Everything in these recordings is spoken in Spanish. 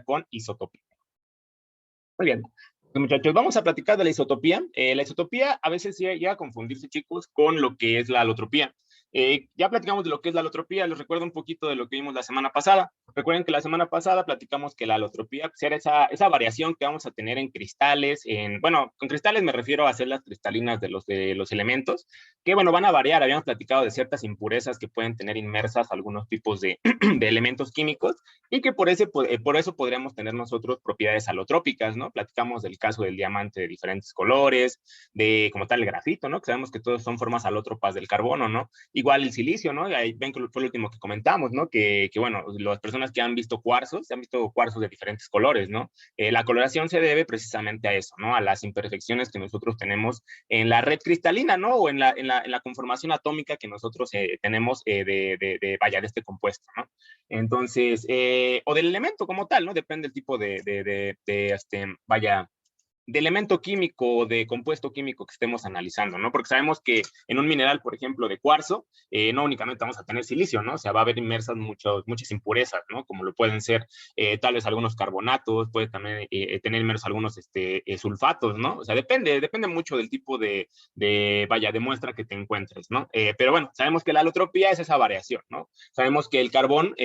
con isotopía. Muy bien. Muchachos, vamos a platicar de la isotopía. La isotopía a veces llega a confundirse, chicos, con lo que es la alotropía. Ya platicamos de lo que es la alotropía, les recuerdo un poquito de lo que vimos la semana pasada. Recuerden que la semana pasada platicamos que la alotropía pues, era esa variación que vamos a tener en cristales, bueno, con cristales me refiero a hacer las cristalinas de los elementos, que bueno, van a variar. Habíamos platicado de ciertas impurezas que pueden tener inmersas algunos tipos de, de elementos químicos y que por eso podríamos tener nosotros propiedades alotrópicas, ¿no? Platicamos del caso del diamante de diferentes colores, de como tal el grafito, ¿no? Que sabemos que todos son formas alótropas del carbono, ¿no? Igual el silicio, ¿no? Ahí ven que fue lo último que comentamos, ¿no? Que bueno, las personas que han visto cuarzos de diferentes colores, ¿no? La coloración se debe precisamente a eso, ¿no? A las imperfecciones que nosotros tenemos en la red cristalina, ¿no? O en la conformación atómica que nosotros tenemos de este compuesto, ¿no? Entonces, o del elemento como tal, ¿no? Depende del tipo de elemento químico o de compuesto químico que estemos analizando, ¿no? Porque sabemos que en un mineral, por ejemplo, de cuarzo, no únicamente vamos a tener silicio, ¿no? O sea, va a haber inmersas muchas impurezas, ¿no? Como lo pueden ser tal vez algunos carbonatos, puede también tener inmersos algunos sulfatos, ¿no? O sea, depende mucho del tipo de muestra que te encuentres, ¿no? Pero bueno, sabemos que la alotropía es esa variación, ¿no? Sabemos que el carbono,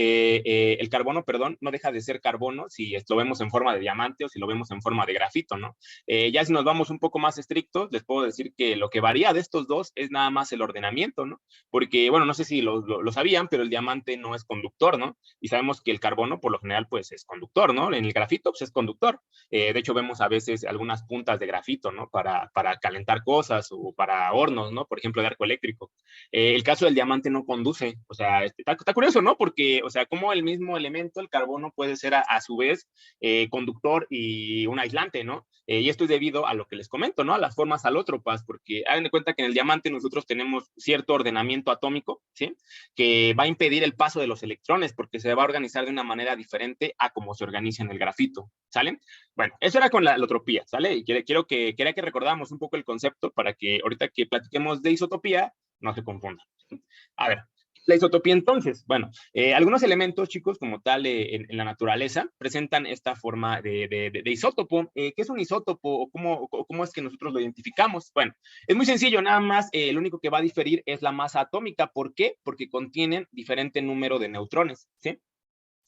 perdón, no deja de ser carbono si lo vemos en forma de diamante o si lo vemos en forma de grafito, ¿no? Ya si nos vamos un poco más estrictos, les puedo decir que lo que varía de estos dos es nada más el ordenamiento, ¿no? Porque, bueno, no sé si lo sabían, pero el diamante no es conductor, ¿no? Y sabemos que el carbono, por lo general, pues es conductor, ¿no? En el grafito, pues es conductor. De hecho, vemos a veces algunas puntas de grafito, ¿no? Para calentar cosas o para hornos, ¿no? Por ejemplo, de arco eléctrico. El caso del diamante no conduce, o sea, está curioso, ¿no? Porque, o sea, como el mismo elemento, el carbono, puede ser a su vez conductor y un aislante, ¿no? Y esto es debido a lo que les comento, ¿no? A las formas alótropas, porque hagan de cuenta que en el diamante nosotros tenemos cierto ordenamiento atómico, ¿sí? Que va a impedir el paso de los electrones, porque se va a organizar de una manera diferente a como se organiza en el grafito, ¿sale? Bueno, eso era con la alotropía, ¿sale? Y quería que recordáramos un poco el concepto para que ahorita que platiquemos de isotopía, no se confundan. A ver, la isotopía entonces, bueno, algunos elementos, chicos, como tal en la naturaleza, presentan esta forma de isótopo. ¿Qué es un isótopo o cómo es que nosotros lo identificamos? Bueno, es muy sencillo, nada más, lo único que va a diferir es la masa atómica. ¿Por qué? Porque contienen diferente número de neutrones, ¿sí?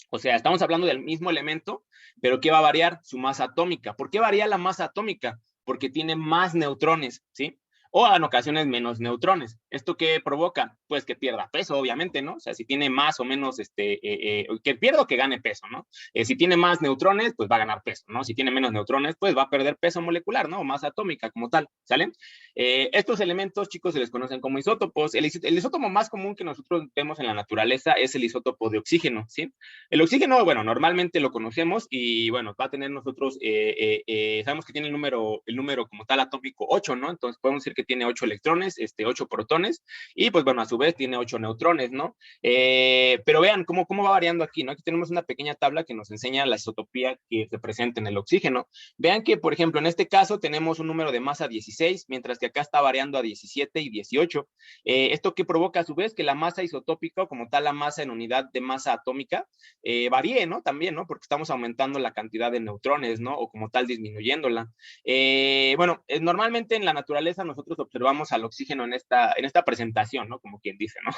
O sea, estamos hablando del mismo elemento, pero ¿qué va a variar? Su masa atómica. ¿Por qué varía la masa atómica? Porque tiene más neutrones, ¿sí? O en ocasiones menos neutrones. ¿Esto qué provoca? Pues que pierda peso, obviamente, ¿no? O sea, si tiene más o menos, que pierda o que gane peso, ¿no? Si tiene más neutrones, pues va a ganar peso, ¿no? Si tiene menos neutrones, pues va a perder peso molecular, ¿no? O masa atómica como tal, ¿sale? Estos elementos, chicos, se les conocen como isótopos. El isótopo más común que nosotros vemos en la naturaleza es el isótopo de oxígeno, ¿sí? El oxígeno, bueno, normalmente lo conocemos y, bueno, va a tener nosotros, sabemos que tiene el número como tal atómico 8, ¿no? Entonces podemos decir que tiene 8 electrones, 8 protones, y pues bueno, a su vez tiene 8 neutrones, ¿no? Pero vean cómo va variando aquí, ¿no? Aquí tenemos una pequeña tabla que nos enseña la isotopía que se presenta en el oxígeno. Vean que, por ejemplo, en este caso tenemos un número de masa 16, mientras que acá está variando a 17 y 18. Esto que provoca a su vez que la masa isotópica, o como tal la masa en unidad de masa atómica, varíe, ¿no? También, ¿no? Porque estamos aumentando la cantidad de neutrones, ¿no? O como tal disminuyéndola. Bueno, normalmente en la naturaleza nosotros observamos al oxígeno en esta presentación, ¿no? Como quien dice, ¿no?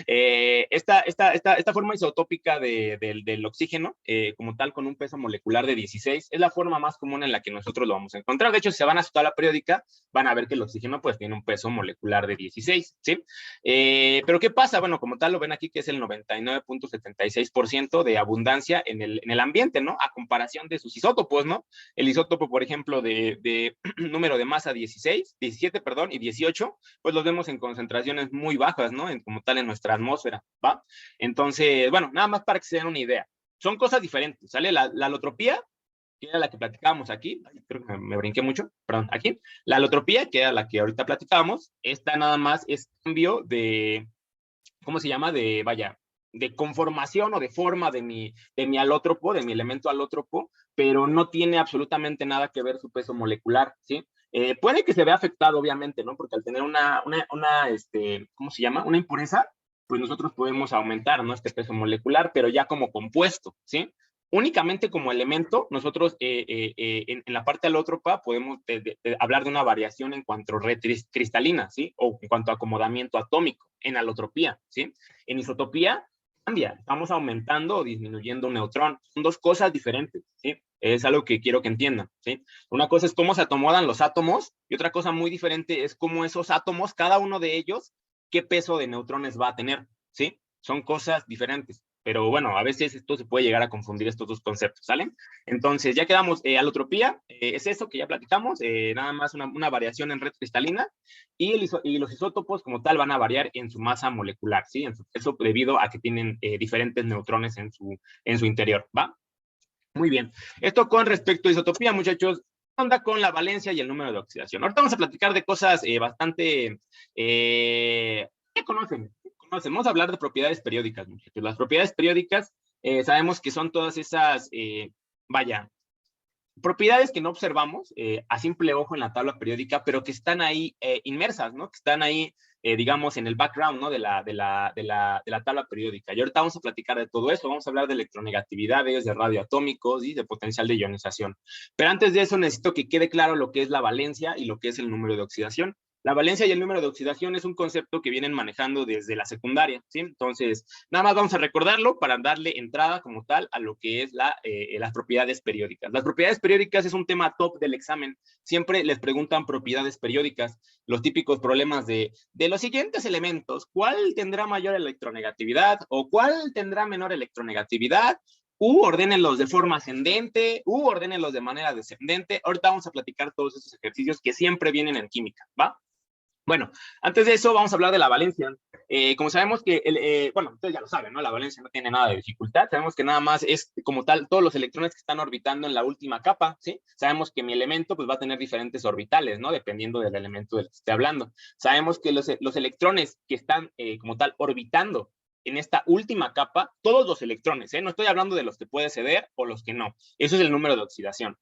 Esta forma isotópica del oxígeno, como tal, con un peso molecular de 16, es la forma más común en la que nosotros lo vamos a encontrar. De hecho, si se van a su tabla periódica, van a ver que el oxígeno, pues, tiene un peso molecular de 16, ¿sí? Pero ¿qué pasa? Bueno, como tal, lo ven aquí que es el 99.76% de abundancia en el ambiente, ¿no? A comparación de sus isótopos, ¿no? El isótopo, por ejemplo, de número de masa 17, perdón, y 18, pues los vemos en concentraciones muy bajas, ¿no? Como tal en nuestra atmósfera, ¿va? Entonces, bueno, nada más para que se den una idea. Son cosas diferentes, ¿sale? La alotropía, que era la que platicábamos aquí, creo que me brinqué mucho, perdón, aquí, la alotropía, que era la que ahorita platicábamos, esta nada más es cambio de, ¿cómo se llama? De conformación o de forma de mi alótropo, de mi elemento alótropo, pero no tiene absolutamente nada que ver su peso molecular, ¿sí? Puede que se vea afectado, obviamente, ¿no? Porque al tener ¿cómo se llama? Una impureza, pues nosotros podemos aumentar, ¿no? Este peso molecular, pero ya como compuesto, ¿sí? únicamente como elemento, nosotros en la parte alótropa podemos hablar de una variación en cuanto a red cristalina, ¿sí? O en cuanto a acomodamiento atómico, en alotropía, ¿sí? En isotopía cambia, estamos aumentando o disminuyendo un neutrón. Son dos cosas diferentes, ¿sí? Es algo que quiero que entiendan, ¿sí? Una cosa es cómo se acomodan los átomos y otra cosa muy diferente es cómo esos átomos, cada uno de ellos, qué peso de neutrones va a tener, ¿sí? Son cosas diferentes. Pero bueno, a veces esto se puede llegar a confundir estos dos conceptos, ¿sale? Entonces, ya quedamos, alotropía, es eso que ya platicamos, nada más una variación en red cristalina, y los isótopos como tal van a variar en su masa molecular, ¿sí? Eso debido a que tienen diferentes neutrones en su interior, ¿va? Muy bien. Esto con respecto a isotopía, muchachos, ¿qué onda con la valencia y el número de oxidación? Ahorita vamos a platicar de cosas bastante, ¿qué conocen? Vamos a hablar de propiedades periódicas, muchachos. Las propiedades periódicas, sabemos que son todas esas, vaya, propiedades que no observamos a simple ojo en la tabla periódica, pero que están ahí inmersas, ¿no? Que están ahí, digamos, en el background, ¿no? De la tabla periódica. Y ahorita vamos a platicar de todo eso. Vamos a hablar de electronegatividades, de radioatómicos y de potencial de ionización. Pero antes de eso necesito que quede claro lo que es la valencia y lo que es el número de oxidación. La valencia y el número de oxidación es un concepto que vienen manejando desde la secundaria, ¿sí? Entonces, nada más vamos a recordarlo para darle entrada como tal a lo que es las propiedades periódicas. Las propiedades periódicas es un tema top del examen. Siempre les preguntan propiedades periódicas, los típicos problemas de los siguientes elementos, ¿cuál tendrá mayor electronegatividad o cuál tendrá menor electronegatividad? Ordénenlos de forma ascendente, ordénenlos de manera descendente. Ahorita vamos a platicar todos esos ejercicios que siempre vienen en química, ¿va? Bueno, antes de eso vamos a hablar de la valencia. Como sabemos que, bueno, ustedes ya lo saben, ¿no? La valencia no tiene nada de dificultad. Sabemos que nada más es como tal todos los electrones que están orbitando en la última capa, ¿sí? Sabemos que mi elemento pues va a tener diferentes orbitales, ¿no? Dependiendo del elemento del que esté hablando. Sabemos que los electrones que están como tal orbitando en esta última capa, todos los electrones, ¿eh? No estoy hablando de los que puede ceder o los que no. Eso es el número de oxidación.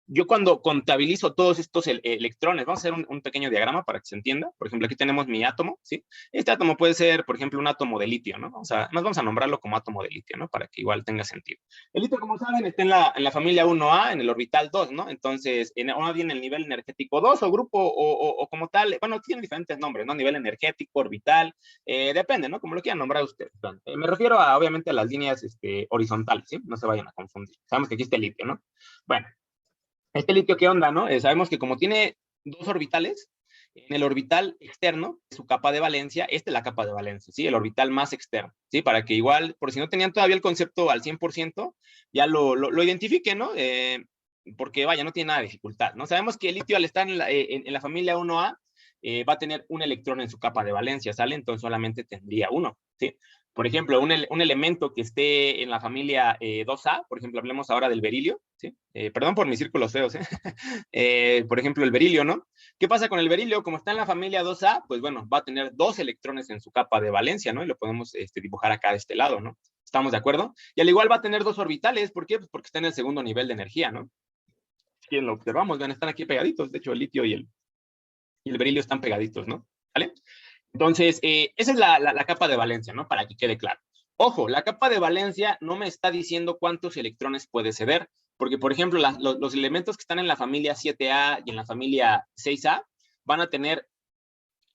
Yo cuando contabilizo todos estos electrones, vamos a hacer un pequeño diagrama para que se entienda. Por ejemplo, aquí tenemos mi átomo, ¿sí? Este átomo puede ser, por ejemplo, un átomo de litio, ¿no? Nos vamos a nombrarlo como átomo de litio, ¿no? Para que igual tenga sentido. El litio, como saben, está en la familia 1A, en el orbital 2, ¿no? Entonces, uno viene el nivel energético 2 o grupo o como tal, bueno, tienen diferentes nombres, ¿no? Nivel energético, orbital, depende, ¿no? Como lo quieran nombrar ustedes. Me refiero obviamente, a las líneas horizontales, ¿sí? No se vayan a confundir. Sabemos que aquí está el litio, ¿no? Bueno. Este litio, ¿qué onda, no? Sabemos que como tiene dos orbitales, en el orbital externo, su capa de valencia, esta es la capa de valencia, ¿sí? El orbital más externo, ¿sí? Para que igual, por si no tenían todavía el concepto al 100%, ya lo identifiquen, ¿no? Porque, vaya, no tiene nada de dificultad, ¿no? Sabemos que el litio, al estar en la familia 1A, va a tener un electrón en su capa de valencia, ¿sale? Entonces solamente tendría uno, ¿sí? Por ejemplo, un elemento que esté en la familia 2A, por ejemplo, hablemos ahora del berilio, ¿sí? Perdón por mis círculos feos, ¿eh? Por ejemplo, el berilio, ¿no? ¿Qué pasa con el berilio? Como está en la familia 2A, pues bueno, va a tener dos electrones en su capa de valencia, ¿no? Y lo podemos dibujar acá de este lado, ¿no? ¿Estamos de acuerdo? Y al igual va a tener dos orbitales, ¿por qué? Pues porque está en el segundo nivel de energía, ¿no? Si lo observamos, ven, están aquí pegaditos, de hecho el litio y el berilio están pegaditos, ¿no? ¿Vale? Entonces, esa es la capa de valencia, ¿no? Para que quede claro. Ojo, la capa de valencia no me está diciendo cuántos electrones puede ceder, porque, por ejemplo, los elementos que están en la familia 7A y en la familia 6A van a tener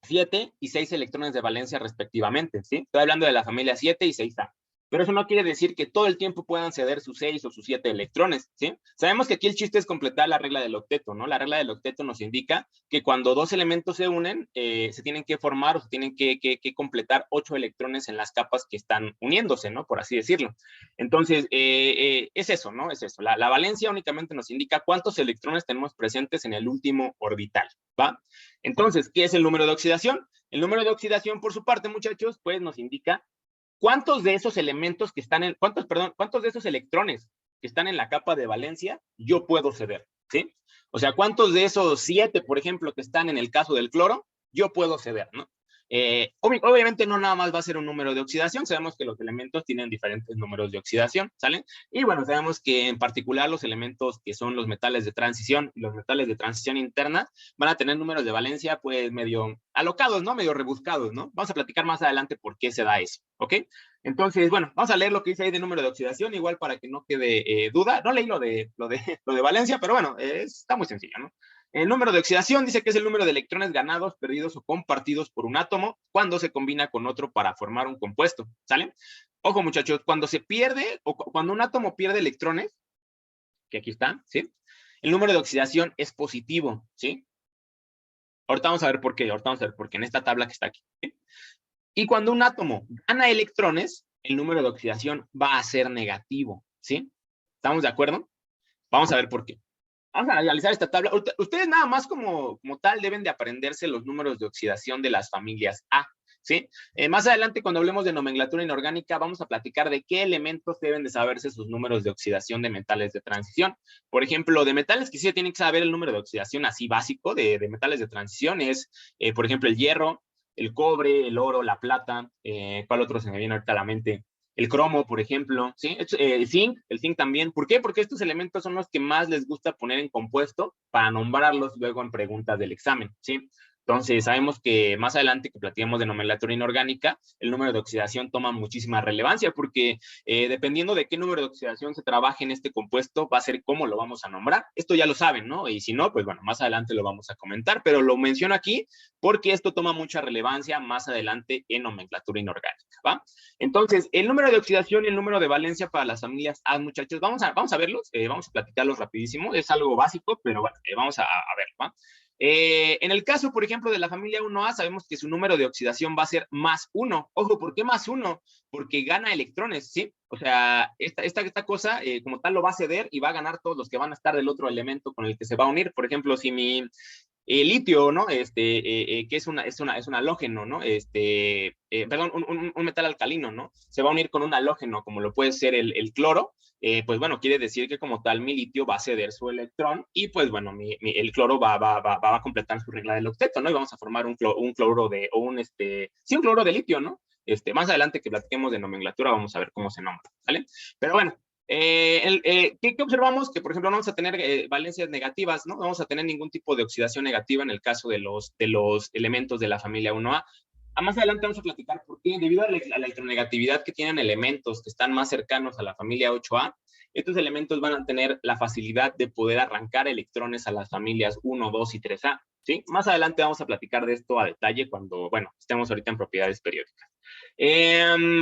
7 y 6 electrones de valencia respectivamente, ¿sí? Estoy hablando de la familia 7 y 6A. Pero eso no quiere decir que todo el tiempo puedan ceder sus 6 o sus 7 electrones, ¿sí? Sabemos que aquí el chiste es completar la regla del octeto, ¿no? La regla del octeto nos indica que cuando dos elementos se unen, se tienen que formar o se tienen que completar 8 electrones en las capas que están uniéndose, ¿no? Por así decirlo. Entonces, es eso, ¿no? Es eso. La valencia únicamente nos indica cuántos electrones tenemos presentes en el último orbital, ¿va? Entonces, ¿qué es el número de oxidación? El número de oxidación, por su parte, muchachos, pues nos indica cuántos de esos elementos que están en, cuántos de esos electrones que están en la capa de valencia yo puedo ceder, ¿sí? O sea, cuántos de esos 7, por ejemplo, que están en el caso del cloro, yo puedo ceder, ¿no? Obviamente no nada más va a ser un número de oxidación, sabemos que los elementos tienen diferentes números de oxidación, ¿sale? Y bueno, sabemos que en particular los elementos que son los metales de transición y los metales de transición interna van a tener números de valencia pues medio alocados, ¿no? Medio rebuscados, ¿no? Vamos a platicar más adelante por qué se da eso, ¿ok? Entonces, bueno, vamos a leer lo que dice ahí de número de oxidación, igual para que no quede duda. No leí lo de valencia, pero bueno, está muy sencillo, ¿no? El número de oxidación dice que es el número de electrones ganados, perdidos o compartidos por un átomo cuando se combina con otro para formar un compuesto, ¿sale? Ojo, muchachos, cuando se pierde o cuando un átomo pierde electrones, que aquí está, ¿sí? El número de oxidación es positivo, ¿sí? Ahorita vamos a ver por qué, en esta tabla que está aquí, ¿sí? Y cuando un átomo gana electrones, el número de oxidación va a ser negativo, ¿sí? ¿Estamos de acuerdo? Vamos a ver por qué. Vamos a analizar esta tabla. Ustedes nada más como tal deben de aprenderse los números de oxidación de las familias A, ¿sí? Más adelante, cuando hablemos de nomenclatura inorgánica, vamos a platicar de qué elementos deben de saberse sus números de oxidación de metales de transición. Por ejemplo, de metales que sí se tiene que saber el número de oxidación así básico de metales de transición es, por ejemplo, el hierro, el cobre, el oro, la plata. ¿Cuál otro se me viene ahorita a la mente? El cromo, por ejemplo, ¿sí? El zinc también. ¿Por qué? Porque estos elementos son los que más les gusta poner en compuesto para nombrarlos luego en preguntas del examen, ¿sí? Entonces, sabemos que más adelante que platiquemos de nomenclatura inorgánica, el número de oxidación toma muchísima relevancia porque dependiendo de qué número de oxidación se trabaje en este compuesto, va a ser cómo lo vamos a nombrar. Esto ya lo saben, ¿no? Y si no, pues bueno, más adelante lo vamos a comentar, pero lo menciono aquí porque esto toma mucha relevancia más adelante en nomenclatura inorgánica, ¿va? Entonces, el número de oxidación y el número de valencia para las familias A, muchachos, vamos a verlos, vamos a platicarlos rapidísimo, es algo básico, pero bueno, vamos a verlo, ¿va? En el caso, por ejemplo, de la familia 1A, sabemos que su número de oxidación va a ser más 1. Ojo, ¿por qué más 1? Porque gana electrones, ¿sí? O sea, esta cosa como tal lo va a ceder y va a ganar todos los que van a estar del otro elemento con el que se va a unir. Por ejemplo, si mi litio, ¿no? Que es un halógeno, ¿no? Perdón, un metal alcalino, ¿no? Se va a unir con un halógeno, como lo puede ser el cloro, pues bueno, quiere decir que como tal mi litio va a ceder su electrón y pues bueno, el cloro va a completar su regla del octeto, ¿no? Y vamos a formar un cloro de, o un, sí, un cloro de litio, ¿no? Más adelante que platiquemos de nomenclatura vamos a ver cómo se nombra, ¿vale? Pero bueno, ¿qué observamos? Que, por ejemplo, no vamos a tener valencias negativas, ¿no? No vamos a tener ningún tipo de oxidación negativa en el caso de los elementos de la familia 1A. Más adelante vamos a platicar por qué, debido a la electronegatividad que tienen elementos que están más cercanos a la familia 8A, estos elementos van a tener la facilidad de poder arrancar electrones a las familias 1, 2 y 3A, ¿sí? Más adelante vamos a platicar de esto a detalle cuando, bueno, estemos ahorita en propiedades periódicas.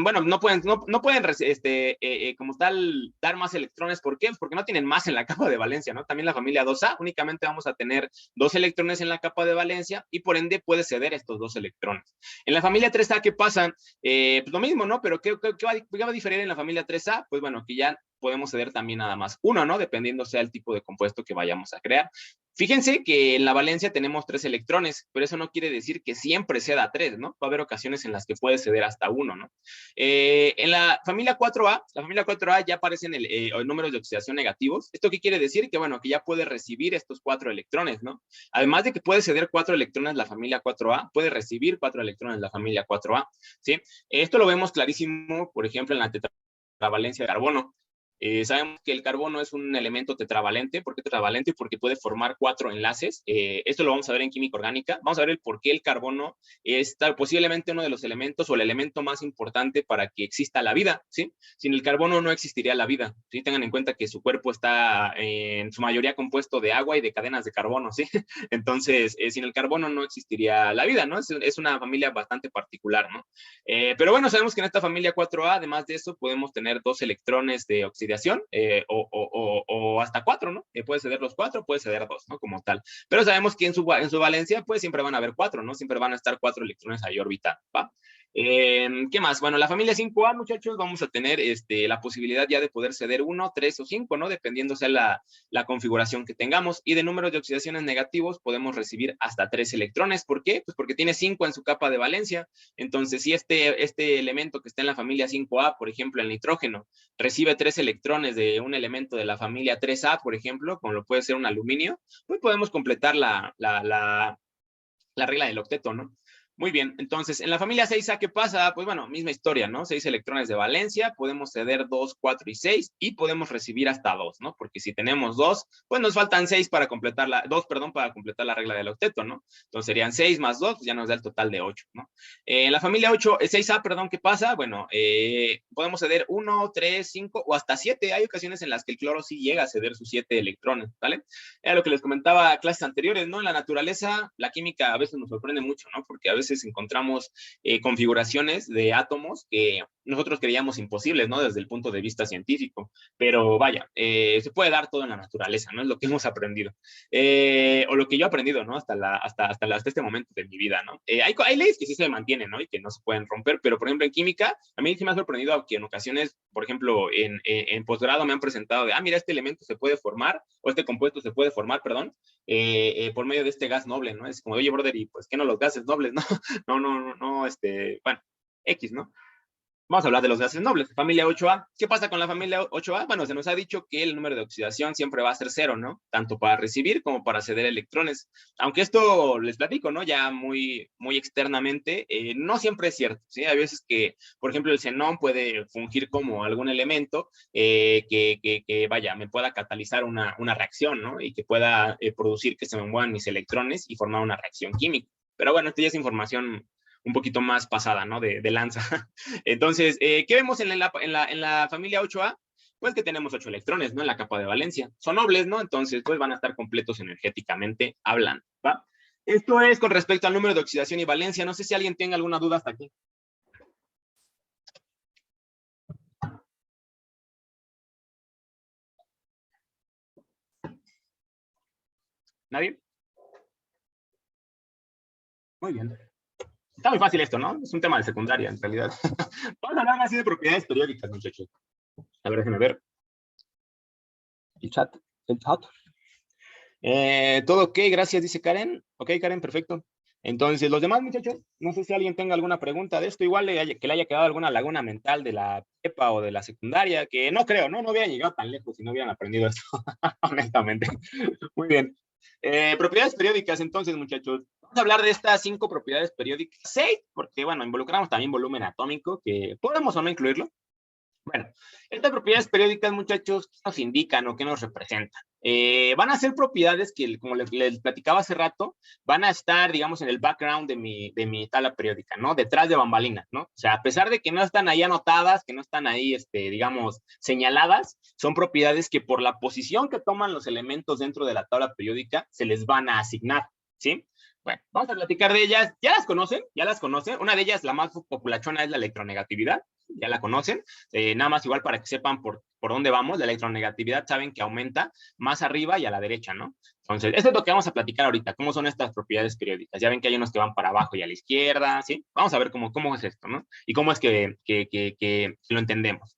Bueno, no pueden como tal dar más electrones. ¿Por qué? Porque no tienen más en la capa de valencia, ¿no? También la familia 2A únicamente vamos a tener 2 electrones en la capa de valencia y por ende puede ceder estos 2 electrones. En la familia 3A, ¿qué pasa? Pues lo mismo, ¿no? Pero ¿qué va a diferir en la familia 3A? Pues bueno, que ya podemos ceder también nada más uno, ¿no? Dependiendo sea el tipo de compuesto que vayamos a crear. Fíjense que en la valencia tenemos 3 electrones, pero eso no quiere decir que siempre ceda 3, ¿no? Va a haber ocasiones en las que puede ceder hasta 1, ¿no? En la familia 4A ya aparecen números de oxidación negativos. ¿Esto qué quiere decir? Que bueno, que ya puede recibir estos 4 electrones, ¿no? Además de que puede ceder 4 electrones la familia 4A, puede recibir 4 electrones la familia 4A, ¿sí? Esto lo vemos clarísimo, por ejemplo, en la tetravalencia de carbono. Sabemos que el carbono es un elemento tetravalente. ¿Por qué tetravalente? Porque puede formar 4 enlaces. Esto lo vamos a ver en química orgánica. Vamos a ver el por qué el carbono es posiblemente uno de los elementos o el elemento más importante para que exista la vida, ¿sí? Sin el carbono no existiría la vida, ¿sí? Tengan en cuenta que su cuerpo está en su mayoría compuesto de agua y de cadenas de carbono, ¿sí? Entonces, sin el carbono no existiría la vida, ¿no? Es una familia bastante particular, ¿no? Pero bueno, sabemos que en esta familia 4A, además de eso, podemos tener 2 electrones de oxidación o hasta 4, ¿no? Puede ceder los 4, puede ceder 2, ¿no? Como tal. Pero sabemos que en su valencia, pues siempre van a haber 4, ¿no? Siempre van a estar 4 electrones ahí orbitando, ¿va? ¿Qué más? Bueno, la familia 5A, muchachos, vamos a tener la posibilidad ya de poder ceder 1, 3 o 5, ¿no? Dependiendo sea la configuración que tengamos. Y de números de oxidaciones negativos podemos recibir hasta 3 electrones. ¿Por qué? Pues porque tiene 5 en su capa de valencia. Entonces, si este elemento que está en la familia 5A, por ejemplo, el nitrógeno, recibe 3 electrones de un elemento de la familia 3A, por ejemplo, como lo puede ser un aluminio, pues podemos completar la regla del octeto, ¿no? Muy bien, entonces, en la familia 6A, ¿qué pasa? Pues bueno, misma historia, ¿no? 6 electrones de valencia, podemos ceder 2, 4 y 6, y podemos recibir hasta 2, ¿no? Porque si tenemos 2, pues nos faltan 6 para completar 2, perdón, para completar la regla del octeto, ¿no? Entonces serían 6 más 2, pues ya nos da el total de 8, ¿no? En la familia 6A, perdón, ¿qué pasa? Bueno, podemos ceder 1, 3, 5 o hasta 7. Hay ocasiones en las que el cloro sí llega a ceder sus 7 electrones, ¿vale? Era lo que les comentaba a clases anteriores, ¿no? En la naturaleza, la química a veces nos sorprende mucho, ¿no? Porque a veces encontramos configuraciones de átomos que nosotros creíamos imposibles, ¿no? Desde el punto de vista científico. Pero vaya, se puede dar todo en la naturaleza, ¿no? Es lo que hemos aprendido. O lo que yo he aprendido, ¿no? Hasta este momento de mi vida, ¿no? Hay leyes que sí se mantienen, ¿no? Y que no se pueden romper, pero por ejemplo en química, a mí sí me ha sorprendido que en ocasiones, por ejemplo, en posgrado me han presentado de, mira, este elemento se puede formar, o este compuesto se puede formar, perdón, por medio de este gas noble, ¿no? Es como, oye, brother, y pues, ¿qué no los gases nobles, no? No, bueno, X, ¿no? Vamos a hablar de los gases nobles. Familia 8A. ¿Qué pasa con la familia 8A? Bueno, se nos ha dicho que el número de oxidación siempre va a ser 0, ¿no? Tanto para recibir como para ceder electrones. Aunque esto les platico, ¿no? Ya muy externamente, no siempre es cierto, ¿sí? Hay veces que, por ejemplo, el xenón puede fungir como algún elemento vaya, me pueda catalizar una reacción, ¿no? Y que pueda producir que se me muevan mis electrones y formar una reacción química. Pero bueno, esto ya es información un poquito más pasada, ¿no? De lanza. Entonces, ¿qué vemos en la familia 8A? Pues que tenemos 8 electrones, ¿no? En la capa de valencia. Son nobles, ¿no? Entonces, pues van a estar completos energéticamente hablando, ¿va? Esto es con respecto al número de oxidación y valencia. No sé si alguien tenga alguna duda hasta aquí. ¿Nadie? Muy bien. Está muy fácil esto, ¿no? Es un tema de secundaria, en realidad. Vamos a hablar así de propiedades periódicas, muchachos. A ver, déjenme ver. El chat. El chat. Todo ok, gracias, dice Karen. Ok, Karen, perfecto. Entonces, los demás muchachos, no sé si alguien tenga alguna pregunta de esto, igual que le haya quedado alguna laguna mental de la prepa o de la secundaria, que no creo, no hubieran llegado tan lejos si no hubieran aprendido esto, honestamente. Muy bien. Propiedades periódicas, entonces, muchachos. Vamos a hablar de estas 5 propiedades periódicas. 6, porque, bueno, involucramos también volumen atómico, que podemos o no incluirlo. Bueno, estas propiedades periódicas, muchachos, ¿qué nos indican o qué nos representan? Van a ser propiedades que, como les platicaba hace rato, van a estar, digamos, en el background de mi tabla periódica, ¿no? Detrás de bambalinas, ¿no? O sea, a pesar de que no están ahí anotadas, que no están ahí, digamos, señaladas, son propiedades que por la posición que toman los elementos dentro de la tabla periódica, se les van a asignar, ¿sí? Bueno, vamos a platicar de ellas. ¿Ya las conocen? ¿Ya las conocen? Una de ellas, la más populachona, es la electronegatividad. Ya la conocen. Nada más igual para que sepan por dónde vamos. La electronegatividad saben que aumenta más arriba y a la derecha, ¿no? Entonces, esto es lo que vamos a platicar ahorita. ¿Cómo son estas propiedades periódicas? Ya ven que hay unos que van para abajo y a la izquierda, ¿sí? Vamos a ver cómo es esto, ¿no? Y cómo es que lo entendemos.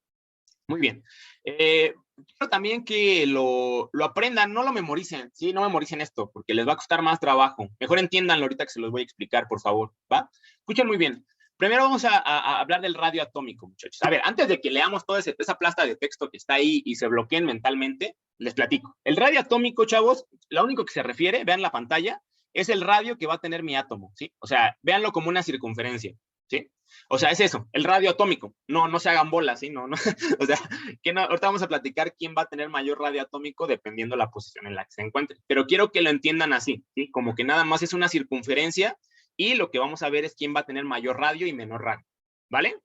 Muy bien. Quiero también que lo aprendan, no lo memoricen, ¿sí? No memoricen esto, porque les va a costar más trabajo. Mejor entiéndanlo ahorita que se los voy a explicar, por favor, ¿va? Escuchen muy bien. Primero vamos a hablar del radio atómico, muchachos. A ver, antes de que leamos toda esa plasta de texto que está ahí y se bloqueen mentalmente, les platico. El radio atómico, chavos, lo único que se refiere, vean la pantalla, es el radio que va a tener mi átomo, ¿sí? O sea, véanlo como una circunferencia, ¿sí? O sea, es eso, el radio atómico. No se hagan bolas, ¿sí? No. O sea, ahorita vamos a platicar quién va a tener mayor radio atómico dependiendo la posición en la que se encuentre. Pero quiero que lo entiendan así, ¿sí? Como que nada más es una circunferencia y lo que vamos a ver es quién va a tener mayor radio y menor radio, ¿vale?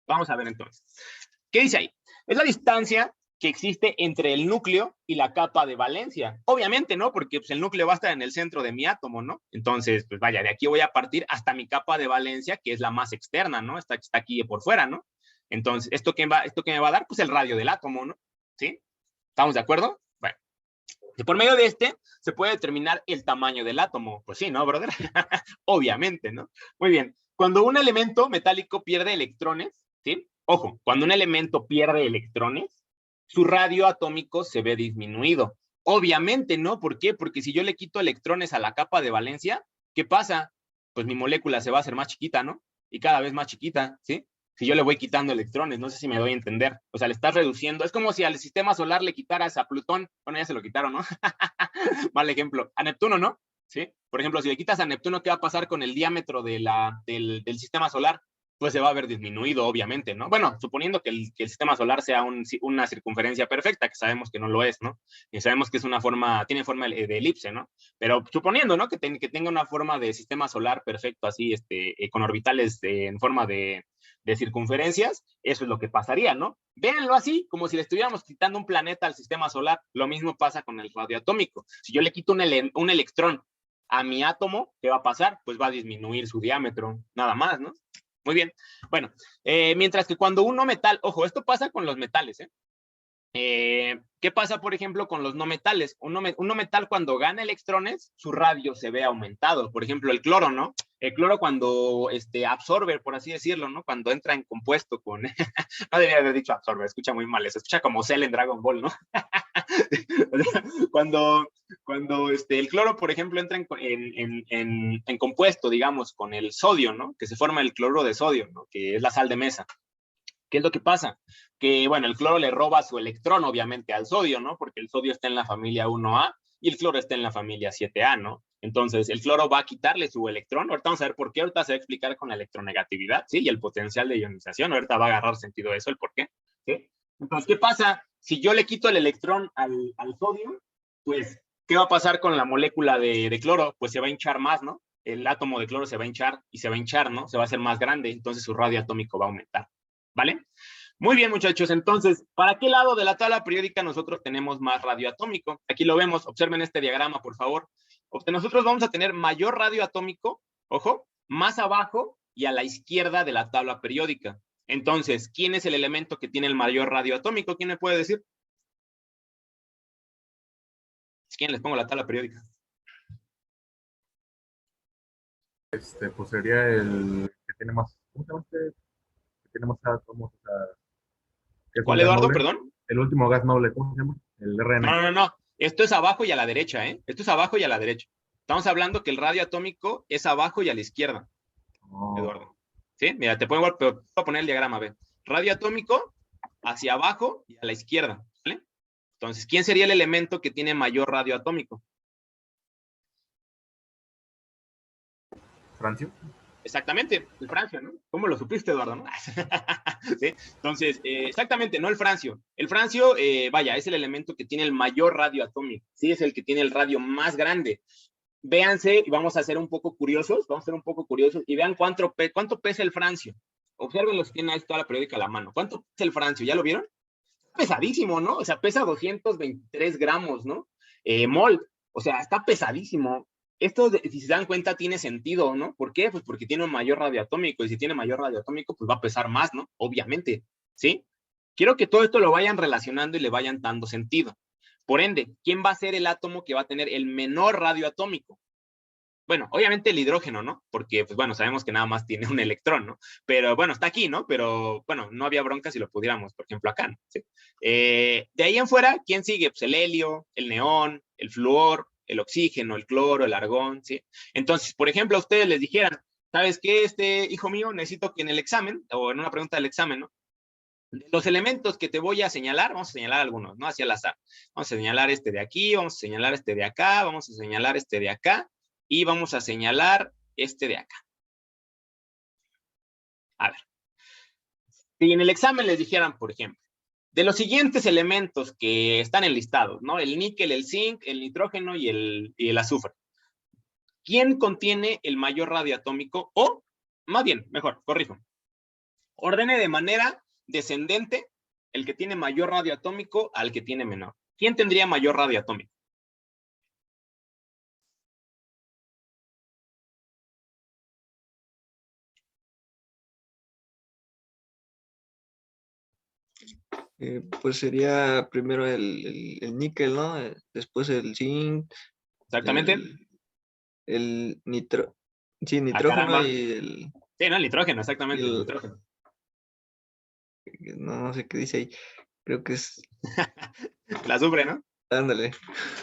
Vamos a ver entonces. ¿Qué dice ahí? Es la distancia que existe entre el núcleo y la capa de valencia. Obviamente, ¿no? Porque pues, el núcleo va a estar en el centro de mi átomo, ¿no? Entonces, pues vaya, de aquí voy a partir hasta mi capa de valencia, que es la más externa, ¿no? Está aquí por fuera, ¿no? Entonces, ¿esto qué me va a dar? Pues el radio del átomo, ¿no? ¿Sí? ¿Estamos de acuerdo? Bueno. Y por medio de se puede determinar el tamaño del átomo. Pues sí, ¿no, brother? Obviamente, ¿no? Muy bien. Cuando un elemento metálico pierde electrones, ¿sí? Ojo, cuando un elemento pierde electrones, su radio atómico se ve disminuido. Obviamente, ¿no? ¿Por qué? Porque si yo le quito electrones a la capa de valencia, ¿qué pasa? Pues mi molécula se va a hacer más chiquita, ¿no? Y cada vez más chiquita, ¿sí? Si yo le voy quitando electrones, no sé si me doy a entender. O sea, le estás reduciendo. Es como si al sistema solar le quitaras a Plutón. Bueno, ya se lo quitaron, ¿no? Mal ejemplo. A Neptuno, ¿no? ¿sí? Por ejemplo, si le quitas a Neptuno, ¿qué va a pasar con el diámetro del sistema solar? Pues se va a ver disminuido, obviamente, ¿no? Bueno, suponiendo que el sistema solar sea una circunferencia perfecta, que sabemos que no lo es, ¿no? Y sabemos que es tiene forma de elipse, ¿no? Pero suponiendo, ¿no? Que tenga una forma de sistema solar perfecto, así, con orbitales en forma de circunferencias, eso es lo que pasaría, ¿no? Véanlo así, como si le estuviéramos quitando un planeta al sistema solar. Lo mismo pasa con el radioatómico. Si yo le quito un electrón a mi átomo, ¿qué va a pasar? Pues va a disminuir su diámetro, nada más, ¿no? Muy bien. Bueno, mientras que cuando un no metal, ojo, esto pasa con los metales, ¿eh? ¿Qué pasa, por ejemplo, con los no metales? Un no metal cuando gana electrones, su radio se ve aumentado. Por ejemplo, el cloro, ¿no? El cloro cuando absorbe, por así decirlo, ¿no? Cuando entra en compuesto con... no debería haber dicho absorbe, escucha muy mal, se escucha como Cell en Dragon Ball, ¿no? cuando el cloro, por ejemplo, entra en compuesto, digamos, con el sodio, ¿no? Que se forma el cloruro de sodio, ¿no? Que es la sal de mesa. ¿Qué es lo que pasa? Que, bueno, el cloro le roba su electrón, obviamente, al sodio, ¿no? Porque el sodio está en la familia 1A y el cloro está en la familia 7A, ¿no? Entonces, el cloro va a quitarle su electrón. Ahorita vamos a ver por qué. Ahorita se va a explicar con la electronegatividad, ¿sí? Y el potencial de ionización. Ahorita va a agarrar sentido eso, el por qué, ¿sí? Entonces, ¿qué pasa? Si yo le quito el electrón al sodio, pues, ¿qué va a pasar con la molécula de cloro? Pues se va a hinchar más, ¿no? El átomo de cloro se va a hinchar y se va a hinchar, ¿no? Se va a hacer más grande, entonces su radio atómico va a aumentar. ¿Vale? Muy bien, muchachos. Entonces, ¿para qué lado de la tabla periódica nosotros tenemos más radio atómico? Aquí lo vemos. Observen este diagrama, por favor. Nosotros vamos a tener mayor radio atómico, ojo, más abajo y a la izquierda de la tabla periódica. Entonces, ¿quién es el elemento que tiene el mayor radio atómico? ¿Quién me puede decir? ¿Quién les pongo la tabla periódica? Pues sería el que tiene más, ¿cómo se llama que tiene más átomos, o sea, que es un ¿Cuál, gas Eduardo, noble? perdón? El último gas noble, ¿cómo se llama? El RN. No. Esto es abajo y a la derecha, ¿eh? Esto es abajo y a la derecha. Estamos hablando que el radio atómico es abajo y a la izquierda, Oh, Eduardo. ¿Sí? Mira, te pongo, pero voy a poner el diagrama, ve. Radio atómico hacia abajo y a la izquierda, ¿vale? Entonces, ¿quién sería el elemento que tiene mayor radio atómico? Francio. Exactamente, el francio, ¿no? ¿Cómo lo supiste, Eduardo? ¿No? ¿Sí? Entonces, exactamente, no el francio. El francio, vaya, es el elemento que tiene el mayor radio atómico, ¿sí? Es el que tiene el radio más grande. Véanse, y vamos a ser un poco curiosos, y vean cuánto pesa el francio. Observen los que tienen ahí toda la periódica a la mano. ¿Cuánto pesa el francio? ¿Ya lo vieron? Pesadísimo, ¿no? O sea, pesa 223 gramos, ¿no? Mol, o sea, está pesadísimo. Esto, si se dan cuenta, tiene sentido, ¿no? ¿Por qué? Pues porque tiene un mayor radioatómico, y si tiene mayor radioatómico, pues va a pesar más, ¿no? Obviamente, ¿sí? Quiero que todo esto lo vayan relacionando y le vayan dando sentido. Por ende, ¿quién va a ser el átomo que va a tener el menor radioatómico? Bueno, obviamente el hidrógeno, ¿no? Porque, pues bueno, sabemos que nada más tiene un electrón, ¿no? Pero bueno, está aquí, ¿no? Pero bueno, no había bronca si lo pudiéramos, por ejemplo, acá, ¿no? ¿Sí? De ahí en fuera, ¿quién sigue? Pues el helio, el neón, el flúor, el oxígeno, el cloro, el argón, ¿sí? Entonces, por ejemplo, a ustedes les dijeran, ¿sabes qué, hijo mío? Necesito que en el examen, o en una pregunta del examen, ¿no? Los elementos que te voy a señalar, vamos a señalar algunos, ¿no? Hacia al azar. Vamos a señalar este de aquí, vamos a señalar este de acá, vamos a señalar este de acá, y vamos a señalar este de acá. A ver. Si en el examen les dijeran, por ejemplo, de los siguientes elementos que están enlistados, ¿no? El níquel, el zinc, el nitrógeno y el azufre. ¿Quién contiene el mayor radioatómico? O, más bien, mejor, corrijo. Ordene de manera descendente el que tiene mayor radioatómico al que tiene menor. ¿Quién tendría mayor radioatómico? Pues sería primero el níquel, ¿no? Después el zinc, Exactamente. el nitro, sí, Ah, nitrógeno caramba. y el, Sí, no, el nitrógeno, y exactamente, el el- nitrógeno. no sé qué dice ahí, creo que es, El azufre, ¿no? ándale.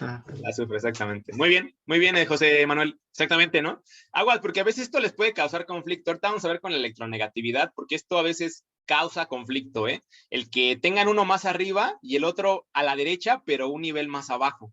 La sufre, exactamente. Muy bien, José Manuel. Exactamente, ¿no? Aguas, porque a veces esto les puede causar conflicto. Ahorita vamos a ver con la electronegatividad, porque esto a veces causa conflicto, ¿eh? El que tengan uno más arriba y el otro a la derecha, pero un nivel más abajo.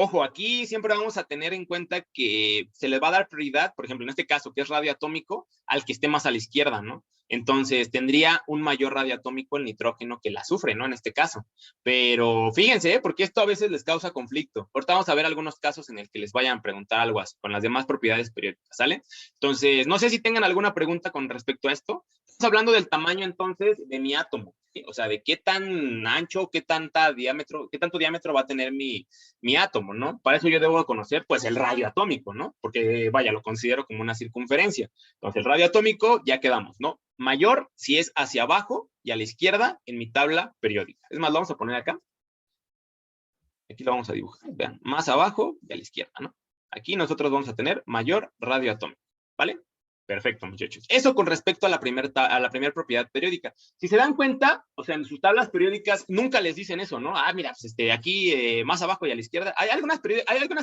Ojo, aquí siempre vamos a tener en cuenta que se le va a dar prioridad, por ejemplo, en este caso, que es radioatómico, al que esté más a la izquierda, ¿no? Entonces, tendría un mayor radioatómico el nitrógeno que el azufre, ¿no? En este caso. Pero fíjense, porque esto a veces les causa conflicto. Ahorita vamos a ver algunos casos en el que les vayan a preguntar algo así, con las demás propiedades periódicas, ¿sale? Entonces, no sé si tengan alguna pregunta con respecto a esto. Estamos hablando del tamaño, entonces, de mi átomo, ¿sí? O sea, de qué tan ancho, qué tanto diámetro va a tener mi átomo, ¿no? Para eso yo debo conocer, pues, el radio atómico, ¿no? Porque, vaya, lo considero como una circunferencia. Entonces, el radio atómico, ya quedamos, ¿no? Mayor si es hacia abajo y a la izquierda en mi tabla periódica. Es más, lo vamos a poner acá. Aquí lo vamos a dibujar. Vean, más abajo y a la izquierda, ¿no? Aquí nosotros vamos a tener mayor radio atómico, ¿vale? Perfecto, muchachos. Eso con respecto a la primera propiedad periódica. Si se dan cuenta, o sea, en sus tablas periódicas nunca les dicen eso, ¿no? Ah, mira, pues aquí más abajo y a la izquierda. Hay algunas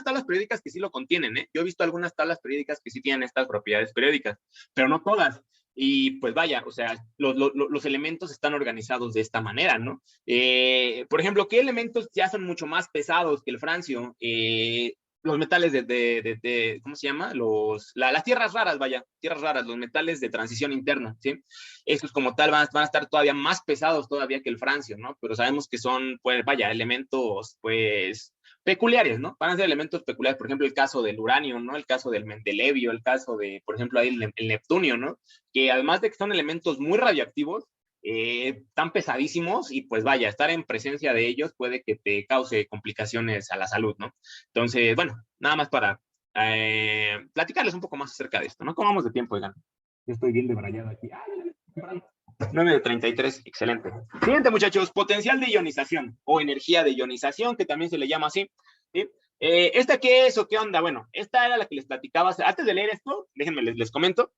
tablas periódicas que sí lo contienen, ¿eh? Yo he visto algunas tablas periódicas que sí tienen estas propiedades periódicas, pero no todas. Y pues vaya, o sea, los elementos están organizados de esta manera, ¿no? Por ejemplo, ¿qué elementos ya son mucho más pesados que el francio? Los metales ¿cómo se llama? Las tierras raras, vaya, tierras raras, los metales de transición interna, ¿sí? Estos como tal van a estar todavía más pesados todavía que el francio, ¿no? Pero sabemos que son, pues, vaya, elementos, pues, peculiares, ¿no? Van a ser elementos peculiares, por ejemplo, el caso del uranio, ¿no? El caso del mendelevio, el caso de, por ejemplo, ahí el neptunio, ¿no? Que además de que son elementos muy radioactivos, tan pesadísimos y pues vaya, estar en presencia de ellos puede que te cause complicaciones a la salud, ¿no? Entonces, bueno, nada más para platicarles un poco más acerca de esto, ¿no? ¿Cómo vamos de tiempo, oigan? Yo estoy bien debrayado aquí. 9:33, excelente. Siguiente, muchachos, potencial de ionización o energía de ionización, que también se le llama así, ¿sí? ¿Esta qué es o qué onda? Bueno, esta era la que les platicaba. Antes de leer esto, déjenme les comento.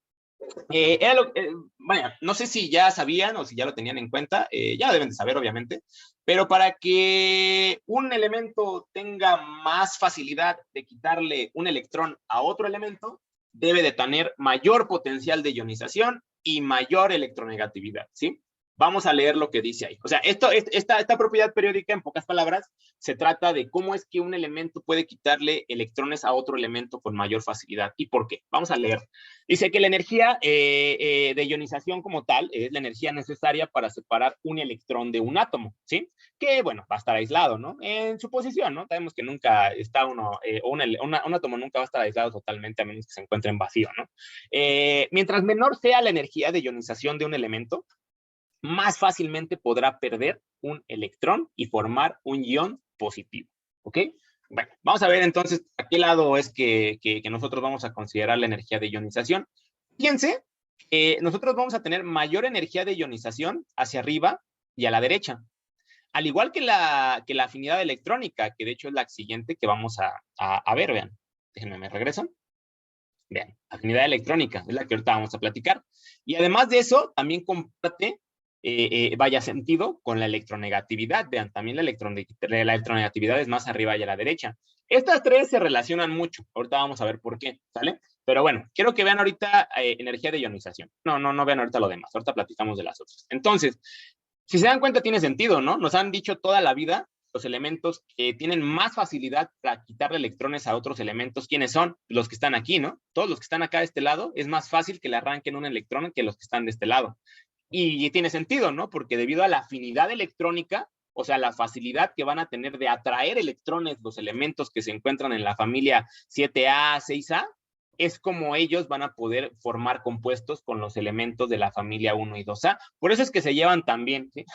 Vaya, no sé si ya sabían o si ya lo tenían en cuenta, ya deben de saber obviamente, pero para que un elemento tenga más facilidad de quitarle un electrón a otro elemento, debe de tener mayor potencial de ionización y mayor electronegatividad, ¿sí? Vamos a leer lo que dice ahí. O sea, esta propiedad periódica, en pocas palabras, se trata de cómo es que un elemento puede quitarle electrones a otro elemento con mayor facilidad. ¿Y por qué? Vamos a leer. Dice que la energía de ionización como tal es la energía necesaria para separar un electrón de un átomo, ¿sí? Que, bueno, va a estar aislado, ¿no? En su posición, ¿no? Sabemos que nunca está un átomo nunca va a estar aislado totalmente a menos que se encuentre en vacío, ¿no? Mientras menor sea la energía de ionización de un elemento, más fácilmente podrá perder un electrón y formar un ion positivo, ¿ok? Bueno, vamos a ver entonces a qué lado es que nosotros vamos a considerar la energía de ionización. Fíjense, nosotros vamos a tener mayor energía de ionización hacia arriba y a la derecha, al igual que la afinidad electrónica, que de hecho es la siguiente que vamos a ver, vean. Déjenme, me regreso. Vean, afinidad electrónica, es la que ahorita vamos a platicar. Y además de eso, también comparte vaya sentido con la electronegatividad. Vean, también la electronegatividad es más arriba y a la derecha. Estas tres se relacionan mucho. Ahorita vamos a ver por qué, ¿sale? Pero bueno, quiero que vean ahorita energía de ionización. No vean ahorita lo demás. Ahorita platicamos de las otras. Entonces, si se dan cuenta, tiene sentido, ¿no? Nos han dicho toda la vida los elementos que tienen más facilidad para quitarle electrones a otros elementos. ¿Quiénes son? Los que están aquí, ¿no? Todos los que están acá de este lado, es más fácil que le arranquen un electrón que los que están de este lado. Y tiene sentido, ¿no? Porque debido a la afinidad electrónica, o sea, la facilidad que van a tener de atraer electrones los elementos que se encuentran en la familia 7A, 6A, es como ellos van a poder formar compuestos con los elementos de la familia 1 y 2A. Por eso es que se llevan tan bien, ¿sí?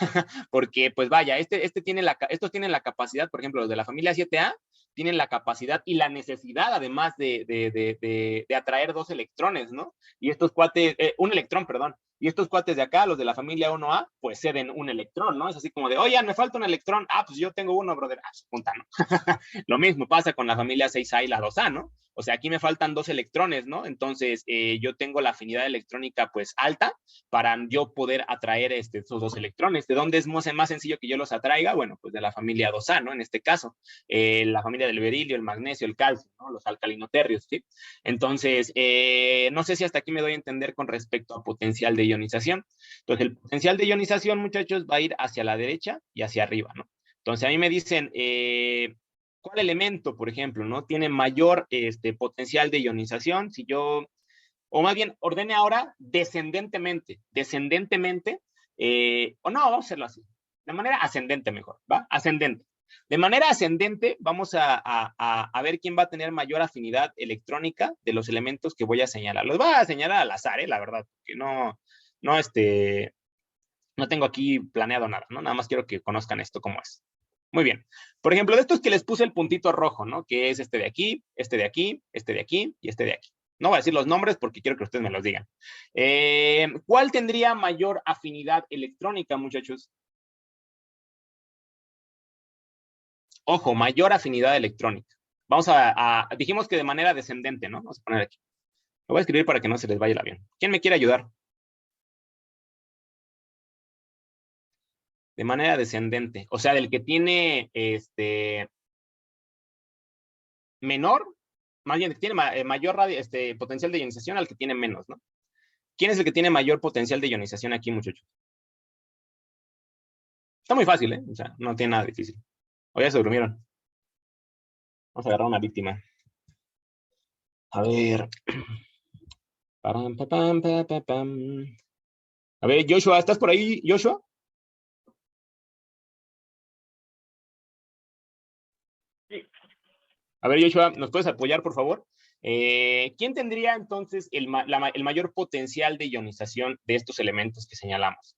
Porque, pues vaya, estos tienen la capacidad, por ejemplo, los de la familia 7A, tienen la capacidad y la necesidad, además de atraer dos electrones, ¿no? Y estos cuates, un electrón, perdón. Y estos cuates de acá, los de la familia 1A, pues ceden un electrón, ¿no? Es así como de, oye, me falta un electrón. Ah, pues yo tengo uno, brother. Ah, punta, ¿no? Lo mismo pasa con la familia 6A y la 2A, ¿no? O sea, aquí me faltan dos electrones, ¿no? Entonces, yo tengo la afinidad electrónica, pues, alta para yo poder atraer esos dos electrones. ¿De dónde es más sencillo que yo los atraiga? Bueno, pues de la familia 2A, ¿no? En este caso, la familia del berilio, el magnesio, el calcio, ¿no? Los alcalinoterrios, ¿sí? Entonces, no sé si hasta aquí me doy a entender con respecto a potencial de ionización. Entonces, el potencial de ionización, muchachos, va a ir hacia la derecha y hacia arriba, ¿no? Entonces, a mí me dicen, ¿Cuál elemento, por ejemplo, no tiene mayor potencial de ionización? Si yo, o más bien, ordene ahora descendentemente, o no, vamos a hacerlo así, de manera ascendente mejor, ¿va? Ascendente. De manera ascendente, vamos a ver quién va a tener mayor afinidad electrónica de los elementos que voy a señalar. Los voy a señalar al azar, la verdad, que no, no tengo aquí planeado nada, ¿no? Nada más quiero que conozcan esto cómo es. Muy bien. Por ejemplo, de estos que les puse el puntito rojo, ¿no? Que es este de aquí, este de aquí, este de aquí y este de aquí. No voy a decir los nombres porque quiero que ustedes me los digan. ¿Cuál tendría mayor afinidad electrónica, muchachos? Ojo, mayor afinidad electrónica. Vamos dijimos que de manera descendente, ¿no? Vamos a poner aquí. Lo voy a escribir para que no se les vaya el avión. ¿Quién me quiere ayudar? De manera descendente. O sea, del que tiene menor, más bien, que tiene mayor potencial de ionización al que tiene menos, ¿no? ¿Quién es el que tiene mayor potencial de ionización aquí, muchachos? Está muy fácil, ¿eh? O sea, no tiene nada difícil. O ya se durmieron. Vamos a agarrar una víctima. A ver. A ver, Joshua, ¿estás por ahí, Joshua? Sí. A ver, Joshua, ¿nos puedes apoyar, por favor? ¿Quién tendría entonces el mayor potencial de ionización de estos elementos que señalamos?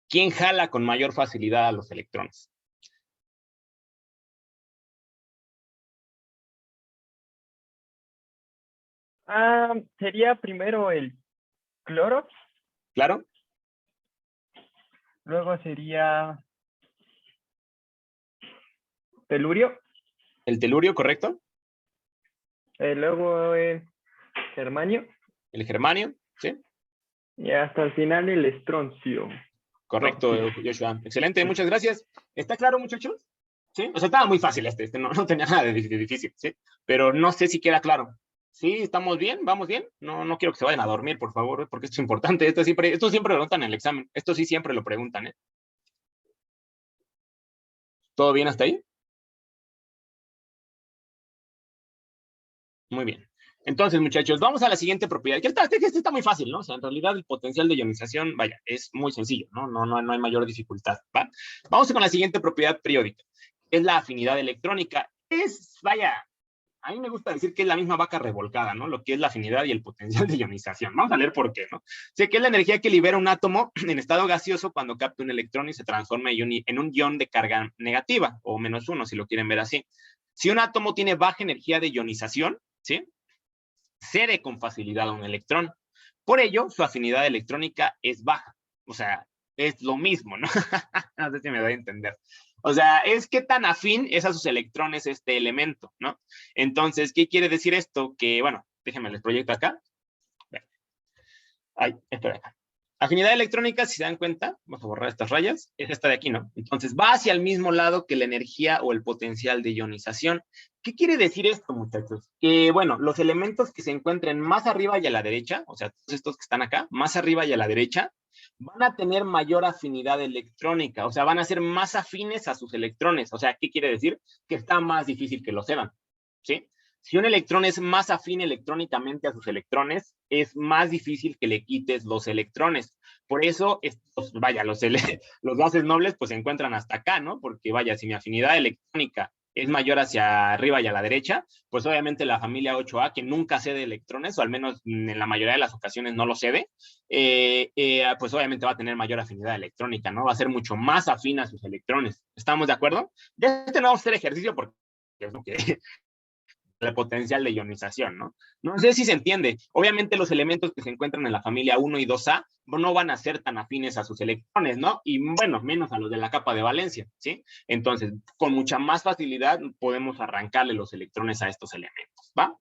¿Quién jala con mayor facilidad a los electrones? Sería primero el cloro, ¿Claro? luego sería telurio, ¿El telurio, correcto? luego es germanio ¿El germanio? ¿Sí? y hasta el final el estroncio. Correcto, Joshua. Excelente, muchas gracias. ¿Está claro, muchachos? ¿Sí? O sea, estaba muy fácil no tenía nada de difícil, ¿sí? Pero no sé si queda claro. ¿Sí? ¿Estamos bien? ¿Vamos bien? No quiero que se vayan a dormir, por favor, porque esto es importante. Esto siempre lo preguntan en el examen. Esto sí siempre lo preguntan, ¿eh? ¿Todo bien hasta ahí? Muy bien. Entonces, muchachos, vamos a la siguiente propiedad. Que este está muy fácil, ¿no? O sea, en realidad el potencial de ionización, vaya, es muy sencillo, ¿no? No hay mayor dificultad, ¿va? Vamos con la siguiente propiedad periódica. Es la afinidad electrónica. Vaya, a mí me gusta decir que es la misma vaca revolcada, ¿no? Lo que es la afinidad y el potencial de ionización. Vamos a leer por qué, ¿no? Sé que es la energía que libera un átomo en estado gaseoso cuando capta un electrón y se transforma en un ion de carga negativa, o -1, si lo quieren ver así. Si un átomo tiene baja energía de ionización, ¿sí? Cede con facilidad a un electrón. Por ello, su afinidad electrónica es baja. O sea, es lo mismo, ¿no? No sé si me doy a entender. O sea, es qué tan afín es a sus electrones este elemento, ¿no? Entonces, ¿qué quiere decir esto? Que, bueno, déjenme les proyecto acá. Ay, espera acá. Afinidad electrónica, si se dan cuenta, vamos a borrar estas rayas, es esta de aquí, ¿no? Entonces, va hacia el mismo lado que la energía o el potencial de ionización. ¿Qué quiere decir esto, muchachos? Que, bueno, los elementos que se encuentren más arriba y a la derecha, o sea, todos estos que están acá, más arriba y a la derecha, van a tener mayor afinidad electrónica, o sea, van a ser más afines a sus electrones. O sea, ¿qué quiere decir? Que está más difícil que lo cedan, ¿sí? Si un electrón es más afín electrónicamente a sus electrones, es más difícil que le quites los electrones. Por eso, vaya, los gases nobles pues se encuentran hasta acá, ¿no? Porque vaya, si mi afinidad electrónica es mayor hacia arriba y a la derecha, pues obviamente la familia 8A, que nunca cede electrones, o al menos en la mayoría de las ocasiones no lo cede, pues obviamente va a tener mayor afinidad electrónica, ¿no? Va a ser mucho más afín a sus electrones. ¿Estamos de acuerdo? De no vamos a hacer ejercicio porque es lo que el potencial de ionización, ¿no? No sé si se entiende. Obviamente los elementos que se encuentran en la familia 1 y 2A no van a ser tan afines a sus electrones, ¿no? Y bueno, menos a los de la capa de valencia, ¿sí? Entonces, con mucha más facilidad podemos arrancarle los electrones a estos elementos, ¿va?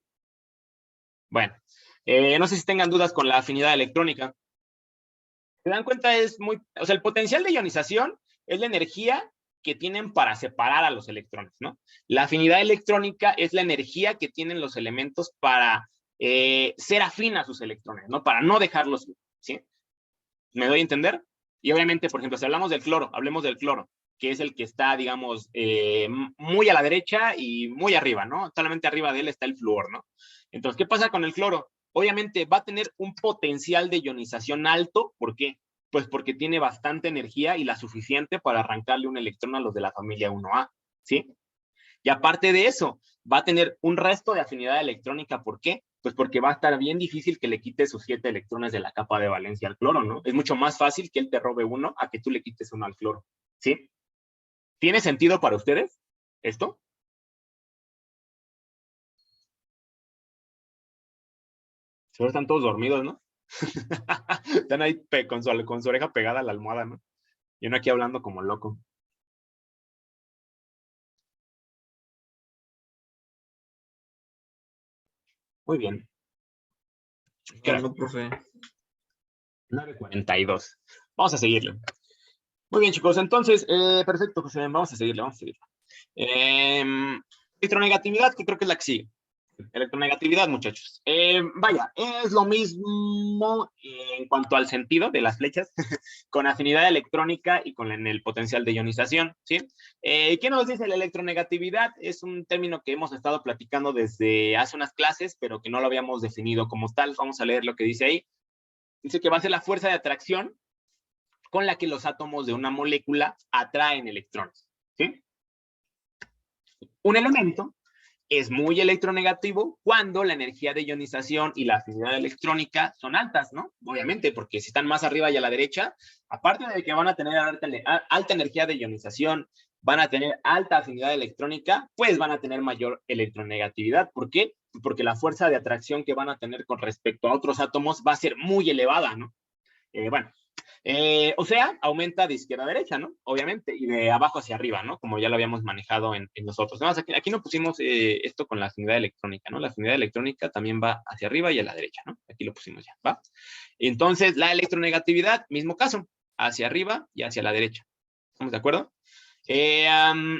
Bueno, no sé si tengan dudas con la afinidad electrónica. ¿Se dan cuenta? O sea, el potencial de ionización es la energía que tienen para separar a los electrones, ¿no? La afinidad electrónica es la energía que tienen los elementos para ser afín a sus electrones, ¿no? Para no dejarlos, ¿sí? ¿Me doy a entender? Y obviamente, por ejemplo, si hablamos del cloro, hablemos del cloro. que es el que está, digamos, muy a la derecha y muy arriba, ¿no? Solamente arriba de él está el flúor, ¿no? Entonces, ¿qué pasa con el cloro? Obviamente va a tener un potencial de ionización alto. ¿Por qué? Pues porque tiene bastante energía y la suficiente para arrancarle un electrón a los de la familia 1A, ¿sí? Y aparte de eso, va a tener un resto de afinidad electrónica. ¿Por qué? Pues porque va a estar bien difícil que le quite sus 7 electrones de la capa de valencia al cloro, ¿no? Es mucho más fácil que él te robe uno a que tú le quites uno al cloro, ¿sí? ¿Tiene sentido para ustedes esto? Seguro están todos dormidos, ¿no? Están ahí con su oreja pegada a la almohada, ¿no? Y uno aquí hablando como loco. Muy bien. No, no, profe. 9:42. Vamos a seguirle. Muy bien, chicos. Entonces, perfecto, José. Vamos a seguirle. Electronegatividad, que creo que es la que sigue. Electronegatividad, muchachos. Vaya, es lo mismo en cuanto al sentido de las flechas, con afinidad electrónica y con el potencial de ionización, ¿sí? ¿Qué nos dice la electronegatividad? Es un término que hemos estado platicando desde hace unas clases, pero que no lo habíamos definido como tal. Vamos a leer lo que dice ahí. Dice que va a ser la fuerza de atracción con la que los átomos de una molécula atraen electrones, ¿sí? Un elemento es muy electronegativo cuando la energía de ionización y la afinidad electrónica son altas, ¿no? Obviamente, porque si están más arriba y a la derecha, aparte de que van a tener alta energía de ionización, van a tener alta afinidad electrónica, pues van a tener mayor electronegatividad. ¿Por qué? Porque la fuerza de atracción que van a tener con respecto a otros átomos va a ser muy elevada, ¿no? O sea, aumenta de izquierda a derecha, ¿no? Obviamente, y de abajo hacia arriba, ¿no? Como ya lo habíamos manejado en nosotros. No, aquí no pusimos esto con la afinidad electrónica, ¿no? La afinidad electrónica también va hacia arriba y a la derecha, ¿no? Aquí lo pusimos ya, ¿va? Entonces, la electronegatividad, mismo caso, hacia arriba y hacia la derecha. ¿Estamos de acuerdo?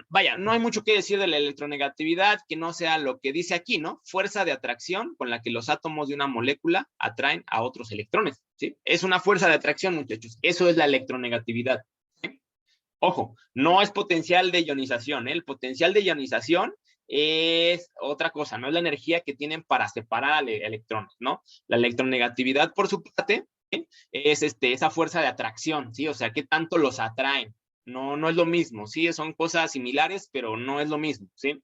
Vaya, no hay mucho que decir de la electronegatividad que no sea lo que dice aquí, ¿no? Fuerza de atracción con la que los átomos de una molécula atraen a otros electrones, ¿sí? Es una fuerza de atracción, muchachos. Eso es la electronegatividad, ¿sí? Ojo, no es potencial de ionización, ¿eh? El potencial de ionización es otra cosa, no es la energía que tienen para separar electrones, ¿no? La electronegatividad, por su parte, ¿sí? Es esa fuerza de atracción, ¿sí? O sea, ¿qué tanto los atraen? No es lo mismo, sí, son cosas similares, pero no es lo mismo, ¿sí?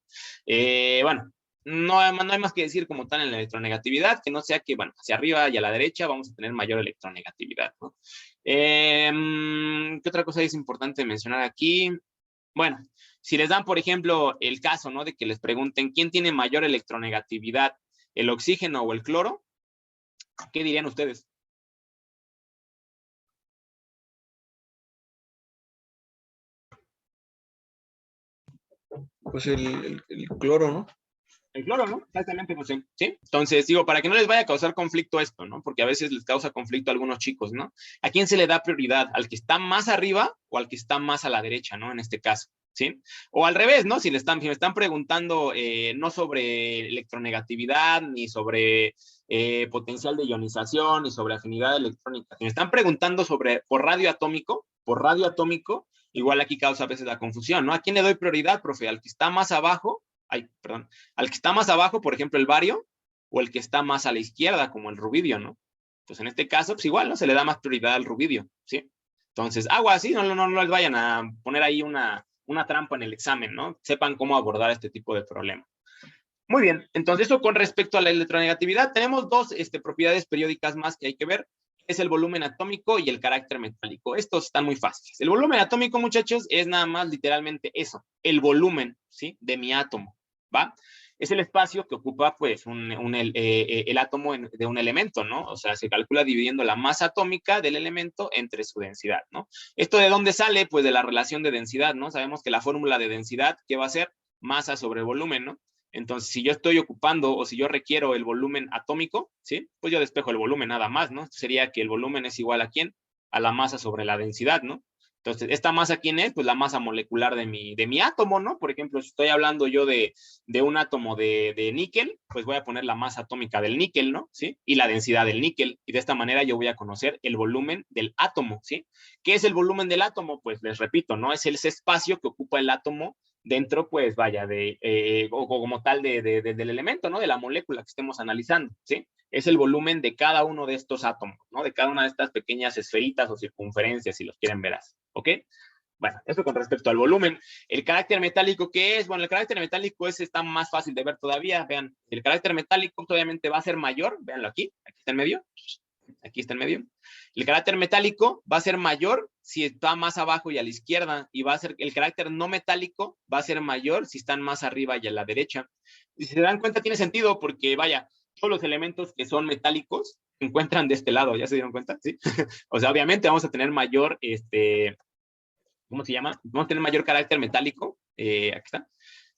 Bueno, no hay más que decir como tal en la electronegatividad, que no sea que, bueno, hacia arriba y a la derecha vamos a tener mayor electronegatividad, ¿no? ¿Qué otra cosa es importante mencionar aquí? Bueno, si les dan, por ejemplo, el caso, ¿no? De que les pregunten, ¿quién tiene mayor electronegatividad, el oxígeno o el cloro? ¿Qué dirían ustedes? Pues el cloro, ¿no? El cloro, ¿no? Exactamente, José. ¿Sí? Entonces, digo, para que no les vaya a causar conflicto esto, ¿no? Porque a veces les causa conflicto a algunos chicos, ¿no? ¿A quién se le da prioridad? ¿Al que está más arriba o al que está más a la derecha, ¿no? En este caso, ¿sí? O al revés, ¿no? Si me están preguntando no sobre electronegatividad, ni sobre potencial de ionización, ni sobre afinidad electrónica. Si me están preguntando por radio atómico, igual aquí causa a veces la confusión, ¿no? ¿A quién le doy prioridad, profe? ¿Al que está más abajo? Al que está más abajo, por ejemplo, el bario, o el que está más a la izquierda, como el rubidio, ¿no? Pues en este caso, pues igual, ¿no? Se le da más prioridad al rubidio, ¿sí? Entonces, agua, sí, no les vayan a poner ahí una trampa en el examen, ¿no? Sepan cómo abordar este tipo de problemas. Muy bien, entonces eso con respecto a la electronegatividad, tenemos dos propiedades periódicas más que hay que ver, es el volumen atómico y el carácter metálico. Estos están muy fáciles. El volumen atómico, muchachos, es nada más literalmente eso, el volumen, ¿sí? De mi átomo, ¿va? Es el espacio que ocupa, pues, el átomo de un elemento, ¿no? O sea, se calcula dividiendo la masa atómica del elemento entre su densidad, ¿no? ¿Esto de dónde sale? Pues de la relación de densidad, ¿no? Sabemos que la fórmula de densidad, ¿qué va a ser? Masa sobre volumen, ¿no? Entonces, si yo estoy ocupando o si yo requiero el volumen atómico, ¿sí? Pues yo despejo el volumen nada más, ¿no? Esto sería que el volumen es igual a ¿quién? A la masa sobre la densidad, ¿no? Entonces, ¿esta masa quién es? Pues la masa molecular de mi átomo, ¿no? Por ejemplo, si estoy hablando yo de un átomo de níquel, pues voy a poner la masa atómica del níquel, ¿no? ¿Sí? Y la densidad del níquel. Y de esta manera yo voy a conocer el volumen del átomo, ¿sí? ¿Qué es el volumen del átomo? Pues les repito, ¿no? Es ese espacio que ocupa el átomo dentro, pues vaya, o como tal del elemento, ¿no? De la molécula que estemos analizando, ¿sí? Es el volumen de cada uno de estos átomos, ¿no? De cada una de estas pequeñas esferitas o circunferencias, si los quieren ver así, ¿ok? Bueno, eso con respecto al volumen. El carácter metálico, ¿qué es? Bueno, el carácter metálico está más fácil de ver todavía. Vean, el carácter metálico obviamente va a ser mayor. Véanlo aquí está en medio. Aquí está en medio. El carácter metálico va a ser mayor si está más abajo y a la izquierda, y va a ser el carácter no metálico va a ser mayor si están más arriba y a la derecha. Y si se dan cuenta, tiene sentido porque, vaya, todos los elementos que son metálicos se encuentran de este lado, ¿ya se dieron cuenta? ¿Sí? O sea, obviamente vamos a tener mayor, ¿cómo se llama? Vamos a tener mayor carácter metálico, aquí está,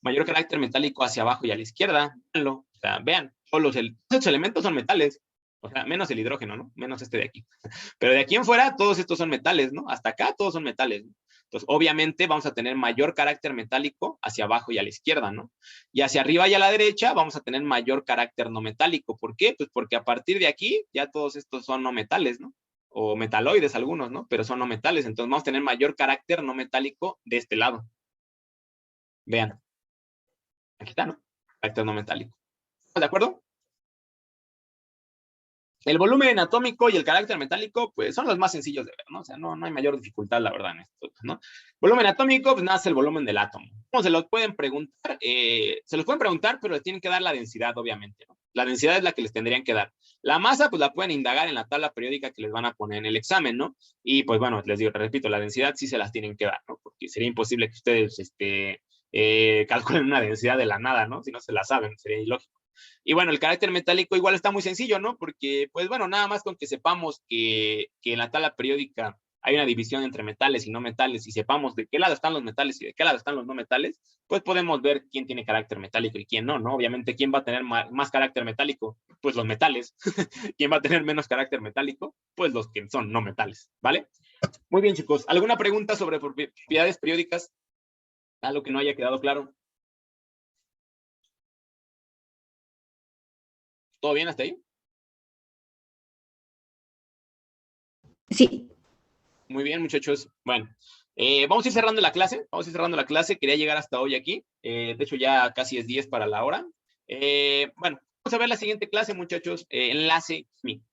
mayor carácter metálico hacia abajo y a la izquierda, véanlo, o sea, vean, todos estos elementos son metales, o sea, menos el hidrógeno, ¿no? Menos este de aquí. Pero de aquí en fuera, todos estos son metales, ¿no? Hasta acá todos son metales, ¿no? Entonces, obviamente vamos a tener mayor carácter metálico hacia abajo y a la izquierda, ¿no? Y hacia arriba y a la derecha vamos a tener mayor carácter no metálico. ¿Por qué? Pues porque a partir de aquí ya todos estos son no metales, ¿no? O metaloides algunos, ¿no? Pero son no metales. Entonces vamos a tener mayor carácter no metálico de este lado. Vean. Aquí está, ¿no? Carácter no metálico. ¿Estás de acuerdo? El volumen atómico y el carácter metálico, pues son los más sencillos de ver, ¿no? O sea, no hay mayor dificultad, la verdad, en esto, ¿no? Volumen atómico, pues nada, es el volumen del átomo. ¿Cómo se los pueden preguntar? Se los pueden preguntar, pero les tienen que dar la densidad, obviamente, ¿no? La densidad es la que les tendrían que dar. La masa, pues la pueden indagar en la tabla periódica que les van a poner en el examen, ¿no? Y pues bueno, les digo, repito, la densidad sí se las tienen que dar, ¿no? Porque sería imposible que ustedes calculen una densidad de la nada, ¿no? Si no se la saben, sería ilógico. Y bueno, el carácter metálico igual está muy sencillo, ¿no? Porque, pues bueno, nada más con que sepamos que en la tabla periódica hay una división entre metales y no metales y sepamos de qué lado están los metales y de qué lado están los no metales, pues podemos ver quién tiene carácter metálico y quién no, ¿no? Obviamente, ¿quién va a tener más carácter metálico? Pues los metales. ¿Quién va a tener menos carácter metálico? Pues los que son no metales, ¿vale? Muy bien, chicos. ¿Alguna pregunta sobre propiedades periódicas? ¿Algo que no haya quedado claro? ¿Todo bien hasta ahí? Sí. Muy bien, muchachos. Bueno, vamos a ir cerrando la clase. Vamos a ir cerrando la clase. Quería llegar hasta hoy aquí. De hecho, ya casi es 10 para la hora. Bueno, vamos a ver la siguiente clase, muchachos. Enlace químico.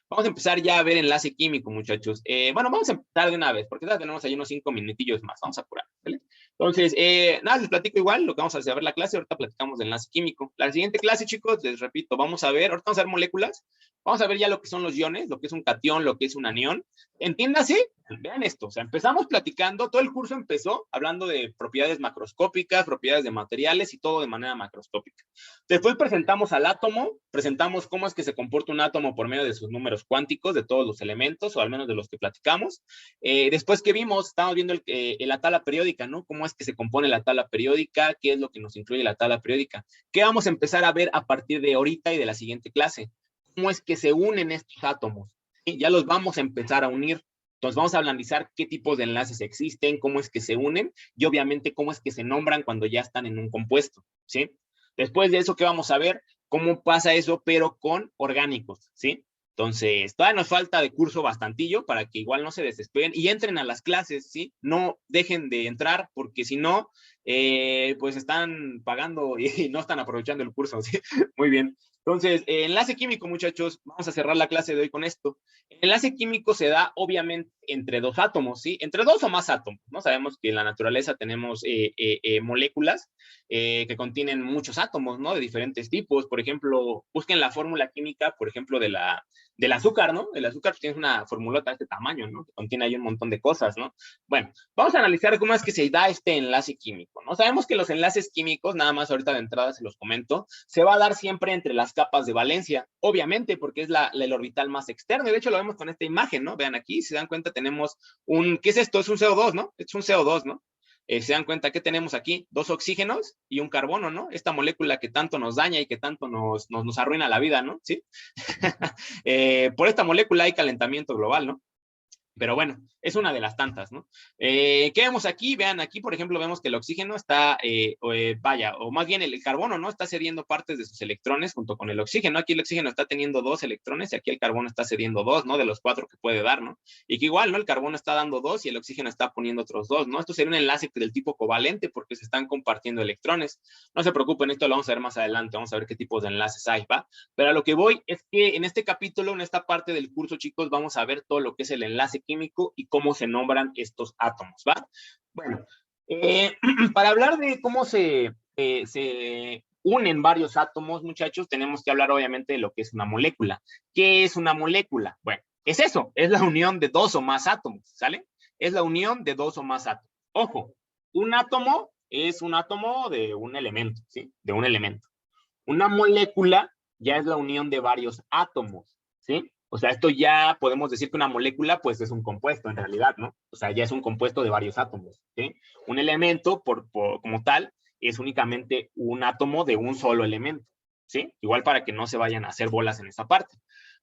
Vamos a empezar ya a ver enlace químico, muchachos. Bueno, vamos a empezar de una vez, porque ya tenemos ahí unos 5 minutillos más. Vamos a apurar, ¿vale? Entonces, nada, les platico igual lo que vamos a hacer, a ver la clase. Ahorita platicamos de enlace químico. La siguiente clase, chicos, les repito, vamos a ver, ahorita vamos a ver moléculas. Vamos a ver ya lo que son los iones, lo que es un catión, lo que es un anión. Entiéndase, vean esto, o sea, empezamos platicando, todo el curso empezó hablando de propiedades macroscópicas, propiedades de materiales y todo de manera macroscópica. Después presentamos al átomo, presentamos cómo es que se comporta un átomo por medio de sus números cuánticos, de todos los elementos, o al menos de los que platicamos. Después que vimos, estamos viendo la tabla periódica, ¿no? Cómo es que se compone la tabla periódica, qué es lo que nos incluye la tabla periódica. ¿Qué vamos a empezar a ver a partir de ahorita y de la siguiente clase? ¿Cómo es que se unen estos átomos? ¿Sí? Ya los vamos a empezar a unir. Entonces vamos a analizar qué tipos de enlaces existen, cómo es que se unen y obviamente cómo es que se nombran cuando ya están en un compuesto, ¿sí? Después de eso, ¿qué vamos a ver? Cómo pasa eso, pero con orgánicos, ¿sí? Entonces, todavía nos falta de curso bastantillo para que igual no se desesperen y entren a las clases, ¿sí? No dejen de entrar porque si no, pues están pagando y no están aprovechando el curso, ¿sí? Muy bien. Entonces, enlace químico, muchachos, vamos a cerrar la clase de hoy con esto. El enlace químico se da, obviamente, entre dos átomos, ¿sí? Entre dos o más átomos, ¿no? Sabemos que en la naturaleza tenemos moléculas que contienen muchos átomos, ¿no? De diferentes tipos. Por ejemplo, busquen la fórmula química, por ejemplo, del azúcar, ¿no? El azúcar tiene una formulota de este tamaño, ¿no? Que contiene ahí un montón de cosas, ¿no? Bueno, vamos a analizar cómo es que se da este enlace químico, ¿no? Sabemos que los enlaces químicos, nada más ahorita de entrada se los comento, se va a dar siempre entre las capas de valencia, obviamente porque es el orbital más externo, y de hecho lo vemos con esta imagen, ¿no? Vean aquí, si se dan cuenta tenemos ¿qué es esto? Es un CO2, ¿no? Es un CO2, ¿no? Se dan cuenta que tenemos aquí 2 oxígenos y un carbono, ¿no? Esta molécula que tanto nos daña y que tanto nos arruina la vida, ¿no? ¿Sí? Por esta molécula hay calentamiento global, ¿no? Pero bueno, Es una de las tantas, ¿no? ¿Qué vemos aquí? Vean, aquí, por ejemplo, vemos que el oxígeno está, o más bien el carbono, ¿no? Está cediendo partes de sus electrones junto con el oxígeno. Aquí el oxígeno está teniendo 2 electrones y aquí el carbono está cediendo 2, ¿no? De los 4 que puede dar, ¿no? Y que igual, ¿no? El carbono está dando 2 y el oxígeno está poniendo otros 2, ¿no? Esto sería un enlace del tipo covalente porque se están compartiendo electrones. No se preocupen, esto lo vamos a ver más adelante, vamos a ver qué tipos de enlaces hay, ¿va? Pero a lo que voy es que en este capítulo, en esta parte del curso, chicos, vamos a ver todo lo que es el enlace químico y cómo se nombran estos átomos, ¿va? Bueno, para hablar de cómo se unen varios átomos, muchachos, tenemos que hablar obviamente de lo que es una molécula. ¿Qué es una molécula? Bueno, es eso, es la unión de 2 o más átomos, ¿sale? Es la unión de 2 o más átomos. Ojo, un átomo es un átomo de un elemento, ¿sí? De un elemento. Una molécula ya es la unión de varios átomos, ¿sí? O sea, esto ya podemos decir que una molécula, pues, es un compuesto en realidad, ¿no? O sea, ya es un compuesto de varios átomos, ¿sí? Un elemento, como tal, es únicamente un átomo de un solo elemento, ¿sí? Igual para que no se vayan a hacer bolas en esa parte.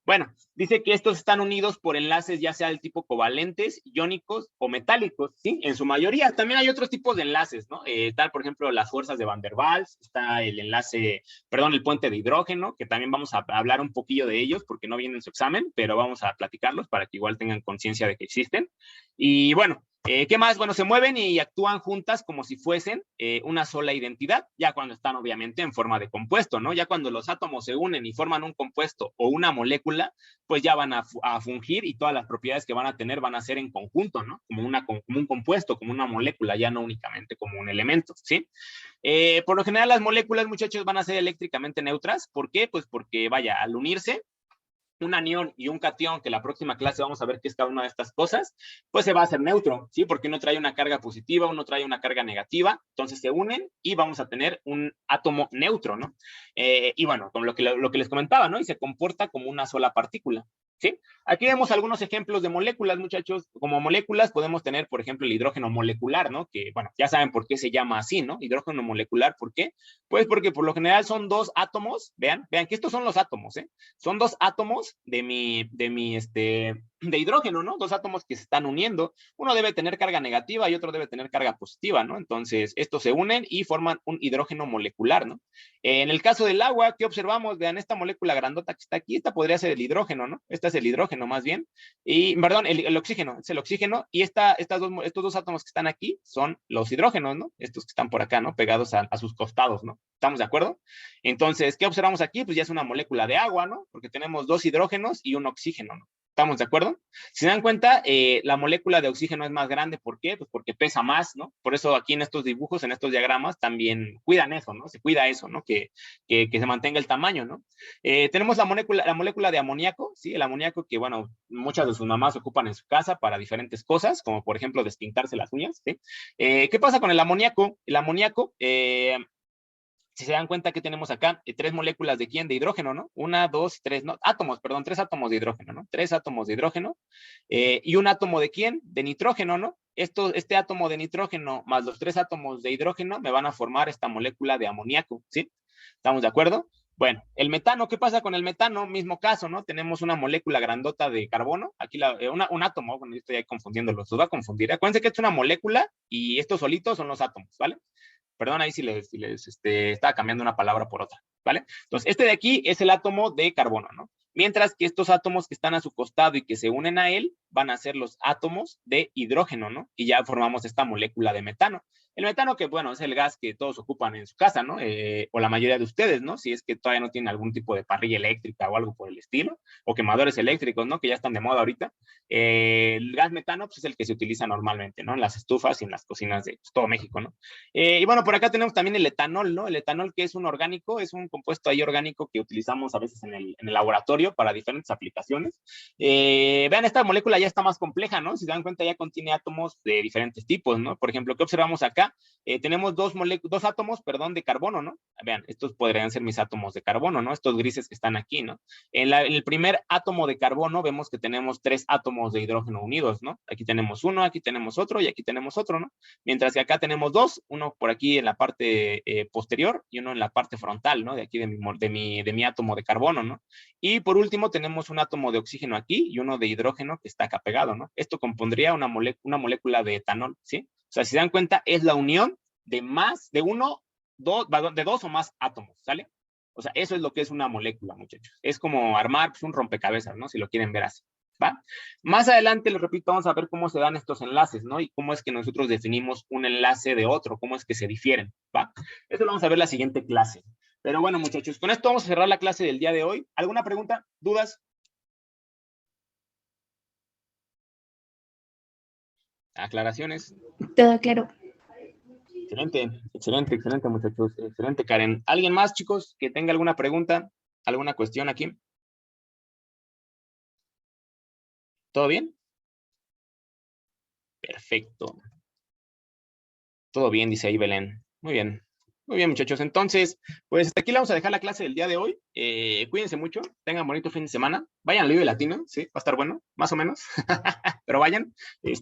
Bueno, dice que estos están unidos por enlaces ya sea del tipo covalentes, iónicos o metálicos, ¿sí? En su mayoría. También hay otros tipos de enlaces, ¿no? Tal, por ejemplo, las fuerzas de Van der Waals, está el enlace, perdón, el puente de hidrógeno, que también vamos a hablar un poquillo de ellos porque no vienen en su examen, pero vamos a platicarlos para que igual tengan conciencia de que existen. Y bueno, ¿qué más? Bueno, se mueven y actúan juntas como si fuesen una sola identidad, ya cuando están obviamente en forma de compuesto, ¿no? Ya cuando los átomos se unen y forman un compuesto o una molécula, pues ya van a fungir y todas las propiedades que van a tener van a ser en conjunto, ¿no? Como un compuesto, como una molécula, ya no únicamente como un elemento, ¿sí? Por lo general las moléculas, muchachos, van a ser eléctricamente neutras. ¿Por qué? Pues porque, vaya, al unirse, un anión y un catión, que la próxima clase vamos a ver qué es cada una de estas cosas, pues se va a hacer neutro, ¿sí? Porque uno trae una carga positiva, uno trae una carga negativa, entonces se unen y vamos a tener un átomo neutro, ¿no? Y bueno, como lo que les comentaba, ¿no? Y se comporta como una sola partícula, ¿sí? Aquí vemos algunos ejemplos de moléculas, muchachos. Como moléculas podemos tener, por ejemplo, el hidrógeno molecular, ¿no? Que, bueno, ya saben por qué se llama así, ¿no? Hidrógeno molecular, ¿por qué? Pues porque por lo general son 2 átomos, vean que estos son los átomos, ¿eh? Son 2 átomos de hidrógeno, ¿no? 2 átomos que se están uniendo. Uno debe tener carga negativa y otro debe tener carga positiva, ¿no? Entonces, estos se unen y forman un hidrógeno molecular, ¿no? En el caso del agua, ¿qué observamos? Vean, esta molécula grandota que está aquí, esta podría ser el hidrógeno, ¿no? Esta es el hidrógeno más bien. Y, perdón, el oxígeno, es el oxígeno. Y estos 2 átomos que están aquí son los hidrógenos, ¿no? Estos que están por acá, ¿no? Pegados a sus costados, ¿no? ¿Estamos de acuerdo? Entonces, ¿qué observamos aquí? Pues ya es una molécula de agua, ¿no? Porque tenemos 2 hidrógenos y un oxígeno, ¿no? ¿Estamos de acuerdo? Si se dan cuenta, la molécula de oxígeno es más grande. ¿Por qué? Pues porque pesa más, ¿no? Por eso aquí en estos dibujos, en estos diagramas, también cuidan eso, ¿no? Se cuida eso, ¿no? Que se mantenga el tamaño, ¿no? Tenemos la molécula de amoníaco, ¿sí? El amoníaco que, bueno, muchas de sus mamás ocupan en su casa para diferentes cosas, como por ejemplo despintarse las uñas, ¿sí? ¿Qué pasa con el amoníaco? El amoníaco, si se dan cuenta que tenemos acá 3 moléculas de ¿quién? De hidrógeno, ¿no? 1, 2, 3, no, átomos, perdón, 3 átomos de hidrógeno, ¿no? 3 átomos de hidrógeno y un átomo de ¿quién? De nitrógeno, ¿no? Este átomo de nitrógeno más los 3 átomos de hidrógeno me van a formar esta molécula de amoníaco, ¿sí? ¿Estamos de acuerdo? Bueno, el metano, ¿qué pasa con el metano? Mismo caso, ¿no? Tenemos una molécula grandota de carbono, aquí un átomo, bueno, yo estoy ahí confundiéndolos, los va a confundir. Acuérdense que es una molécula y estos solitos son los átomos, ¿vale? Perdón ahí si les estaba cambiando una palabra por otra, ¿vale? Entonces, este de aquí es el átomo de carbono, ¿no? Mientras que estos átomos que están a su costado y que se unen a él van a ser los átomos de hidrógeno, ¿no? Y ya formamos esta molécula de metano. El metano, que bueno, es el gas que todos ocupan en su casa, ¿no? O la mayoría de ustedes, ¿no? Si es que todavía no tienen algún tipo de parrilla eléctrica o algo por el estilo, o quemadores eléctricos, ¿no? Que ya están de moda ahorita. El gas metano, pues es el que se utiliza normalmente, ¿no? En las estufas y en las cocinas de pues, todo México, ¿no? Y bueno, por acá tenemos también el etanol, ¿no? El etanol que es un orgánico, es un compuesto ahí orgánico que utilizamos a veces en el laboratorio para diferentes aplicaciones. Vean, esta molécula ya está más compleja, ¿no? Si se dan cuenta, ya contiene átomos de diferentes tipos, ¿no? Por ejemplo, ¿qué observamos acá? Tenemos dos átomos, perdón, de carbono, ¿no? Vean, estos podrían ser mis átomos de carbono, ¿no? Estos grises que están aquí, ¿no? En el primer átomo de carbono vemos que tenemos 3 átomos de hidrógeno unidos, ¿no? Aquí tenemos uno, aquí tenemos otro y aquí tenemos otro, ¿no? Mientras que acá tenemos 2, uno por aquí en la parte posterior y uno en la parte frontal, ¿no? De aquí de mi átomo de carbono, ¿no? Y por último tenemos un átomo de oxígeno aquí y uno de hidrógeno que está acá está pegado, ¿no? Esto compondría una molécula de etanol, ¿sí? O sea, si se dan cuenta, es la unión de dos o más átomos, ¿sale? O sea, eso es lo que es una molécula, muchachos. Es como armar pues, un rompecabezas, ¿no? Si lo quieren ver así, ¿va? Más adelante, les repito, vamos a ver cómo se dan estos enlaces, ¿no? Y cómo es que nosotros definimos un enlace de otro, cómo es que se difieren, ¿va? Eso lo vamos a ver en la siguiente clase. Pero bueno, muchachos, con esto vamos a cerrar la clase del día de hoy. ¿Alguna pregunta? ¿Dudas? ¿Aclaraciones? Todo claro. Excelente, excelente, excelente, muchachos. Excelente, Karen. ¿Alguien más, chicos, que tenga alguna pregunta, alguna cuestión aquí? ¿Todo bien? Perfecto. Todo bien, dice ahí Belén. Muy bien. Muy bien, muchachos. Entonces, pues hasta aquí le vamos a dejar la clase del día de hoy. Cuídense mucho, tengan bonito fin de semana. Vayan al Vive Latino, sí, va a estar bueno, más o menos. Pero vayan.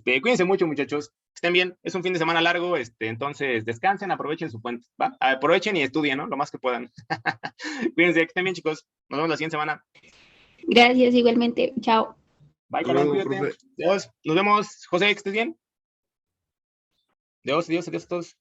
Cuídense mucho, muchachos. Estén bien, es un fin de semana largo, entonces descansen, aprovechen su puente, ¿va? Aprovechen y estudien, ¿no? Lo más que puedan. Cuídense, que estén bien, chicos. Nos vemos la siguiente semana. Gracias igualmente. Chao. Bye, Hasta Karen, luego, cuídate. profe. Adiós. Nos vemos. José, que estés bien. Adiós, adiós, adiós a todos.